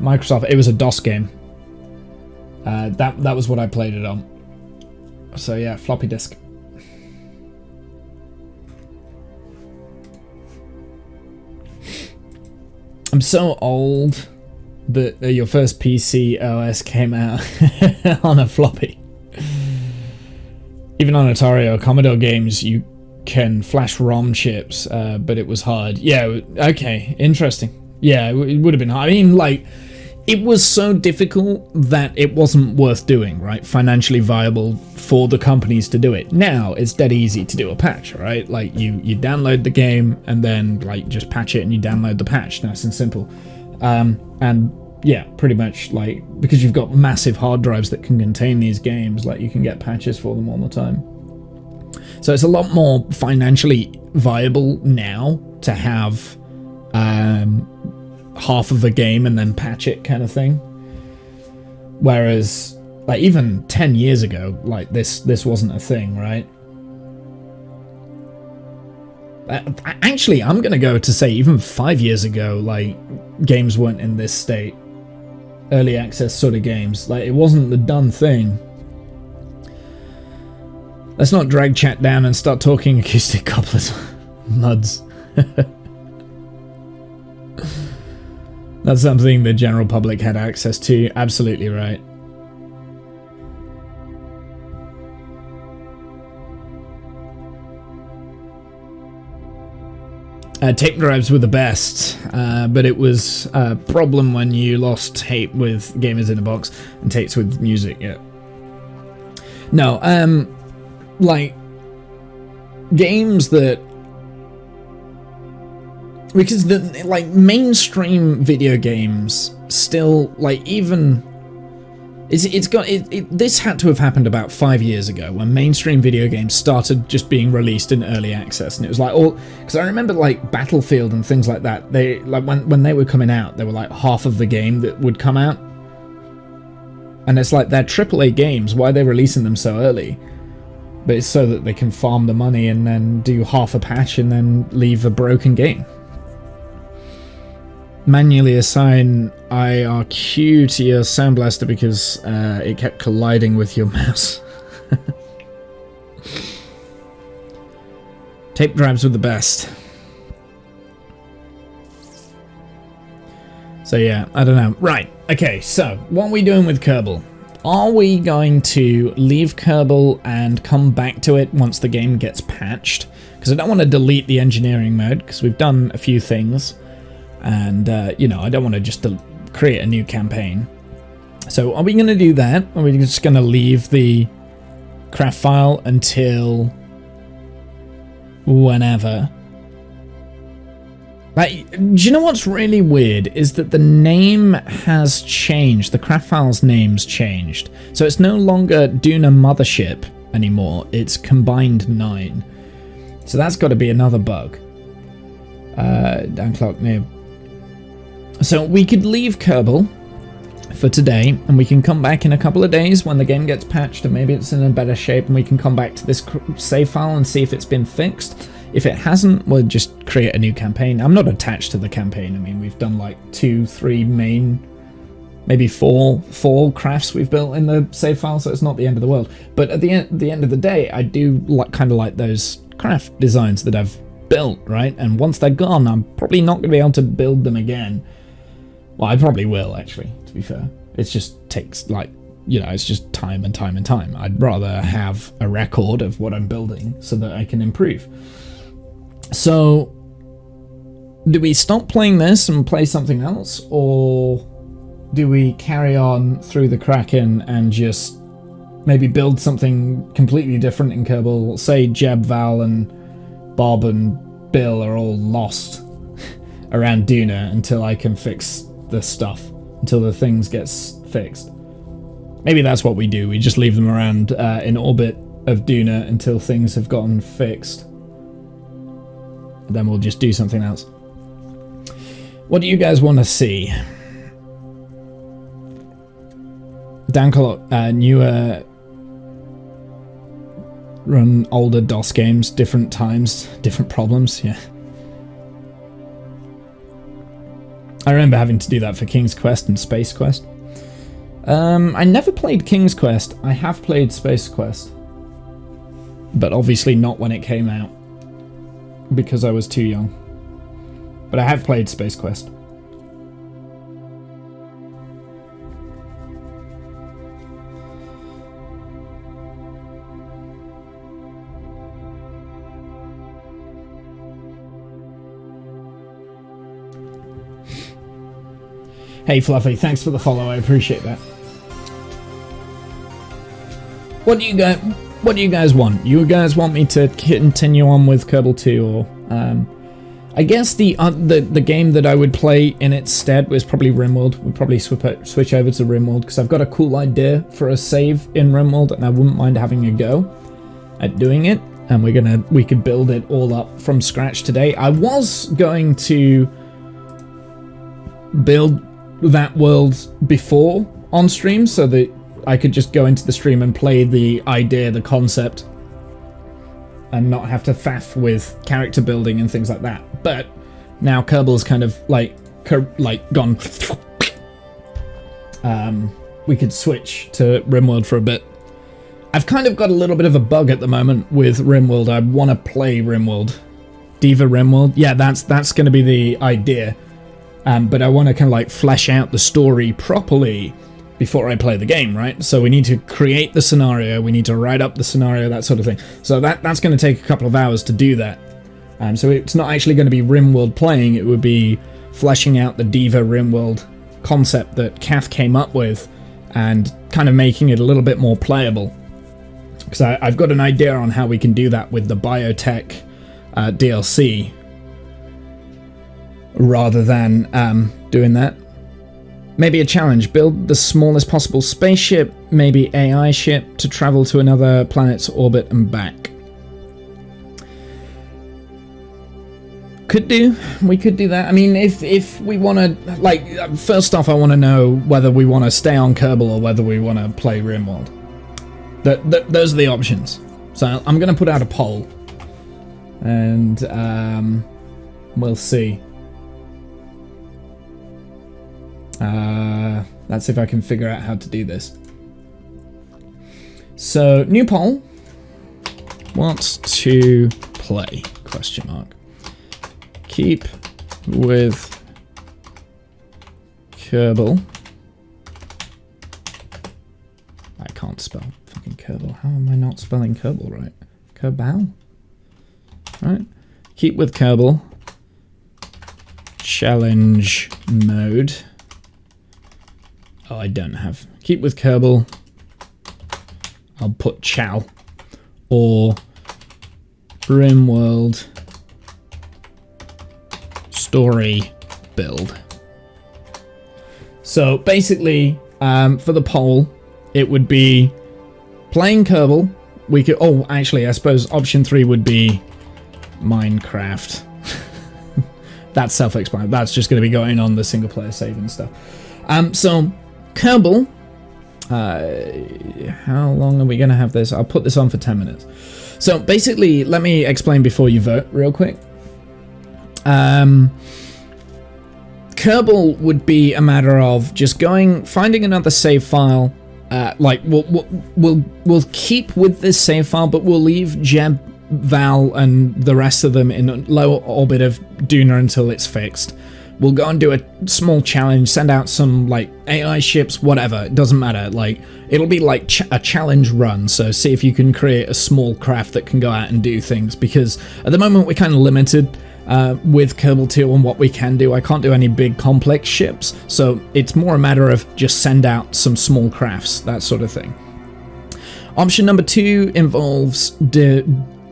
Microsoft, it was a DOS game. That was what I played it on. So yeah, floppy disk. I'm so old that your first PC OS came out on a floppy. Even on Atari or Commodore games, you can flash ROM chips, but it was hard. Yeah, okay, interesting. Yeah, it would have been hard. I mean, like, it was so difficult that it wasn't worth doing, right? Financially viable for the companies to do it. Now, it's dead easy to do a patch, right? Like, you download the game, and then, like, just patch it, and you download the patch. Nice and simple. And, yeah, pretty much, like, because you've got massive hard drives that can contain these games, like, you can get patches for them all the time. So it's a lot more financially viable now to have half of a game and then patch it kind of thing. Whereas, like, even 10 years ago, like, this wasn't a thing, right? Actually, I'm gonna go to say even 5 years ago, like, games weren't in this state. Early access sort of games. Like, it wasn't the done thing. Let's not drag chat down and start talking acoustic couplers. Muds. That's something the general public had access to. Absolutely right. Tape drives were the best, but it was a problem when you lost tape with Gamers in a Box and tapes with music, yeah. No, like, games that... Because the, like, mainstream video games still, like, even... This had to have happened about 5 years ago when mainstream video games started just being released in early access, and it was like all, because I remember like Battlefield and things like that. They like when they were coming out, they were like half of the game that would come out, and it's like they're AAA games. Why are they releasing them so early? But it's so that they can farm the money and then do half a patch and then leave a broken game. Manually assign IRQ to your Sound Blaster because it kept colliding with your mouse. Tape drives were the best. So yeah, I don't know. Right, okay, so what are we doing with Kerbal? Are we going to leave Kerbal and come back to it once the game gets patched? Because I don't want to delete the engineering mode, because we've done a few things. And, you know, I don't want to just create a new campaign. So are we going to do that? Or are we just going to leave the craft file until whenever? Like, do you know what's really weird is that the name has changed. The craft file's name's changed. So it's no longer Duna Mothership anymore. It's Combined 9. So that's got to be another bug. Downclock near. So we could leave Kerbal for today, and we can come back in a couple of days when the game gets patched and maybe it's in a better shape, and we can come back to this save file and see if it's been fixed. If it hasn't, we'll just create a new campaign. I'm not attached to the campaign. I mean, we've done like 2, 3 main, maybe four crafts we've built in the save file, so it's not the end of the world. But at the end of the day, I do kind of like those craft designs that I've built, right? And once they're gone, I'm probably not going to be able to build them again. Well, I probably will, actually, to be fair. It just takes, like, you know, it's just time and time and time. I'd rather have a record of what I'm building so that I can improve. So, do we stop playing this and play something else? Or do we carry on through the Kraken and just maybe build something completely different in Kerbal? Say Jeb, Val, and Bob and Bill are all lost around Duna until I can fix the stuff, until the things get fixed. Maybe that's what we do. We just leave them around in orbit of Duna until things have gotten fixed. And then we'll just do something else. What do you guys want to see? Downcolot, newer, run older DOS games, different times, different problems, yeah. I remember having to do that for King's Quest and Space Quest. I never played King's Quest. I have played Space Quest. But obviously not when it came out. Because I was too young. But I have played Space Quest. Hey Fluffy, thanks for the follow, I appreciate that. What do you guys want? You guys want me to continue on with Kerbal 2, or I guess the game that I would play in its stead was probably RimWorld. We'd probably switch over to RimWorld because I've got a cool idea for a save in RimWorld, and I wouldn't mind having a go at doing it. And we could build it all up from scratch today. I was going to build that world before on stream so that I could just go into the stream and play the idea, the concept, and not have to faff with character building and things like that. But now Kerbal's kind of like gone. We could switch to RimWorld for a bit. I've kind of got a little bit of a bug at the moment with RimWorld. I want to play RimWorld. Diva RimWorld. Yeah, that's going to be the idea. But I want to kind of like flesh out the story properly before I play the game, right? So we need to create the scenario, we need to write up the scenario, that sort of thing. So that's going to take a couple of hours to do that. So it's not actually going to be RimWorld playing, it would be fleshing out the Diva RimWorld concept that Kath came up with and kind of making it a little bit more playable. Because I've got an idea on how we can do that with the biotech DLC, rather than doing that. Maybe a challenge, build the smallest possible spaceship, maybe AI ship, to travel to another planet's orbit and back. We could do that. I mean, if we want to, like, first off, I want to know whether we want to stay on Kerbal or whether we want to play RimWorld. Those are the options. So I'm going to put out a poll, and we'll see. Let's see if I can figure out how to do this. So, new poll. Want to play? Question mark. Keep with Kerbal. I can't spell fucking Kerbal. How am I not spelling Kerbal right? Kerbal? Right. Keep with Kerbal. Challenge mode. Oh, I don't have. Keep with Kerbal. I'll put Chow. Or RimWorld story build. So basically, for the poll, it would be playing Kerbal. We could. Oh, actually, I suppose option 3 would be Minecraft. That's self-explanatory. That's just going to be going on the single-player save and stuff. So Kerbal. How long are we going to have this? I'll put this on for 10 minutes. So basically, let me explain before you vote real quick. Kerbal would be a matter of just finding another save file. Like we'll keep with this save file, but we'll leave Jeb, Val and the rest of them in low orbit of Duna until it's fixed. We'll go and do a small challenge, send out some, like, AI ships, whatever, it doesn't matter. Like, it'll be like a challenge run, so see if you can create a small craft that can go out and do things, because at the moment we're kind of limited with Kerbal 2 on what we can do. I can't do any big complex ships, so it's more a matter of just send out some small crafts, that sort of thing. Option number 2 involves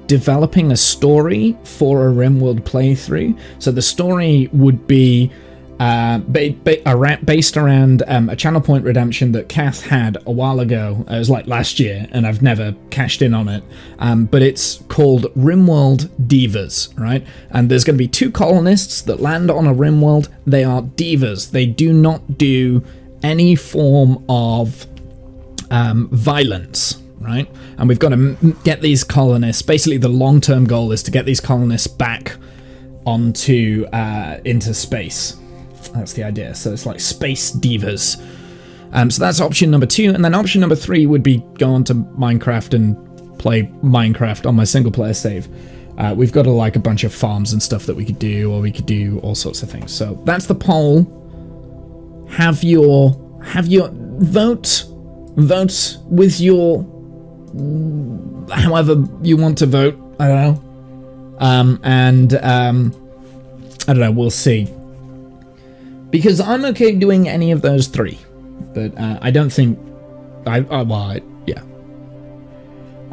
developing a story for a RimWorld playthrough. So the story would be based around a channel point redemption that Kath had a while ago. It was like last year, and I've never cashed in on it. But it's called RimWorld Divas, right? And there's going to be 2 colonists that land on a RimWorld. They are divas. They do not do any form of violence, right? And we've got to get these colonists. Basically, the long-term goal is to get these colonists back onto into space. That's the idea. So it's like space divas. So that's option number 2, and then option number 3 would be go on to Minecraft and play Minecraft on my single-player save. We've got like a bunch of farms and stuff that we could do, or we could do all sorts of things. So that's the poll. Have your vote with your however you want to vote. I don't know. I don't know. We'll see. Because I'm okay doing any of those 3, but I don't think yeah.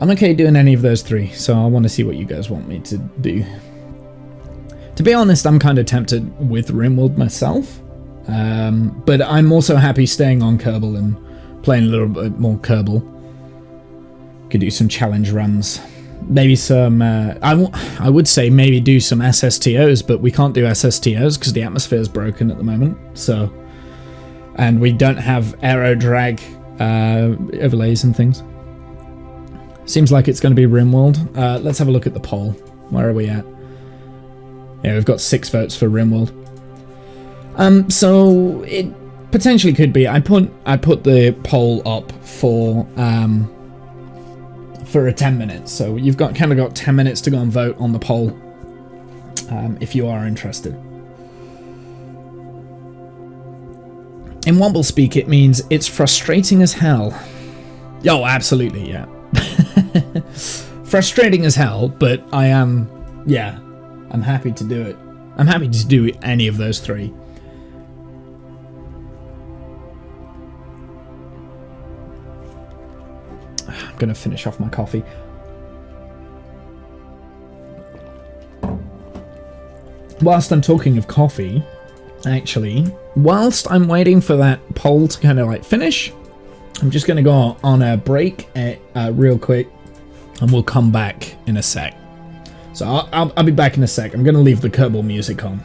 I'm okay doing any of those 3, so I want to see what you guys want me to do. To be honest, I'm kind of tempted with RimWorld myself, but I'm also happy staying on Kerbal and playing a little bit more Kerbal. Could do some challenge runs. Maybe some, I would say maybe do some SSTOs, but we can't do SSTOs because the atmosphere is broken at the moment, so... And we don't have aero drag overlays and things. Seems like it's going to be RimWorld. Let's have a look at the poll. Where are we at? Yeah, we've got 6 votes for RimWorld. So it potentially could be. I put the poll up for a 10 minutes, so you've got 10 minutes to go and vote on the poll if you are interested. In Womble speak, it means it's frustrating as hell. Oh, absolutely, yeah. Frustrating as hell, but I am, yeah, I'm happy to do it. I'm happy to do any of those 3. I'm going to finish off my coffee. Whilst I'm talking of coffee, actually, whilst I'm waiting for that poll to kind of like finish, I'm just going to go on a break real quick, and we'll come back in a sec. So I'll be back in a sec. I'm going to leave the Kerbal music on.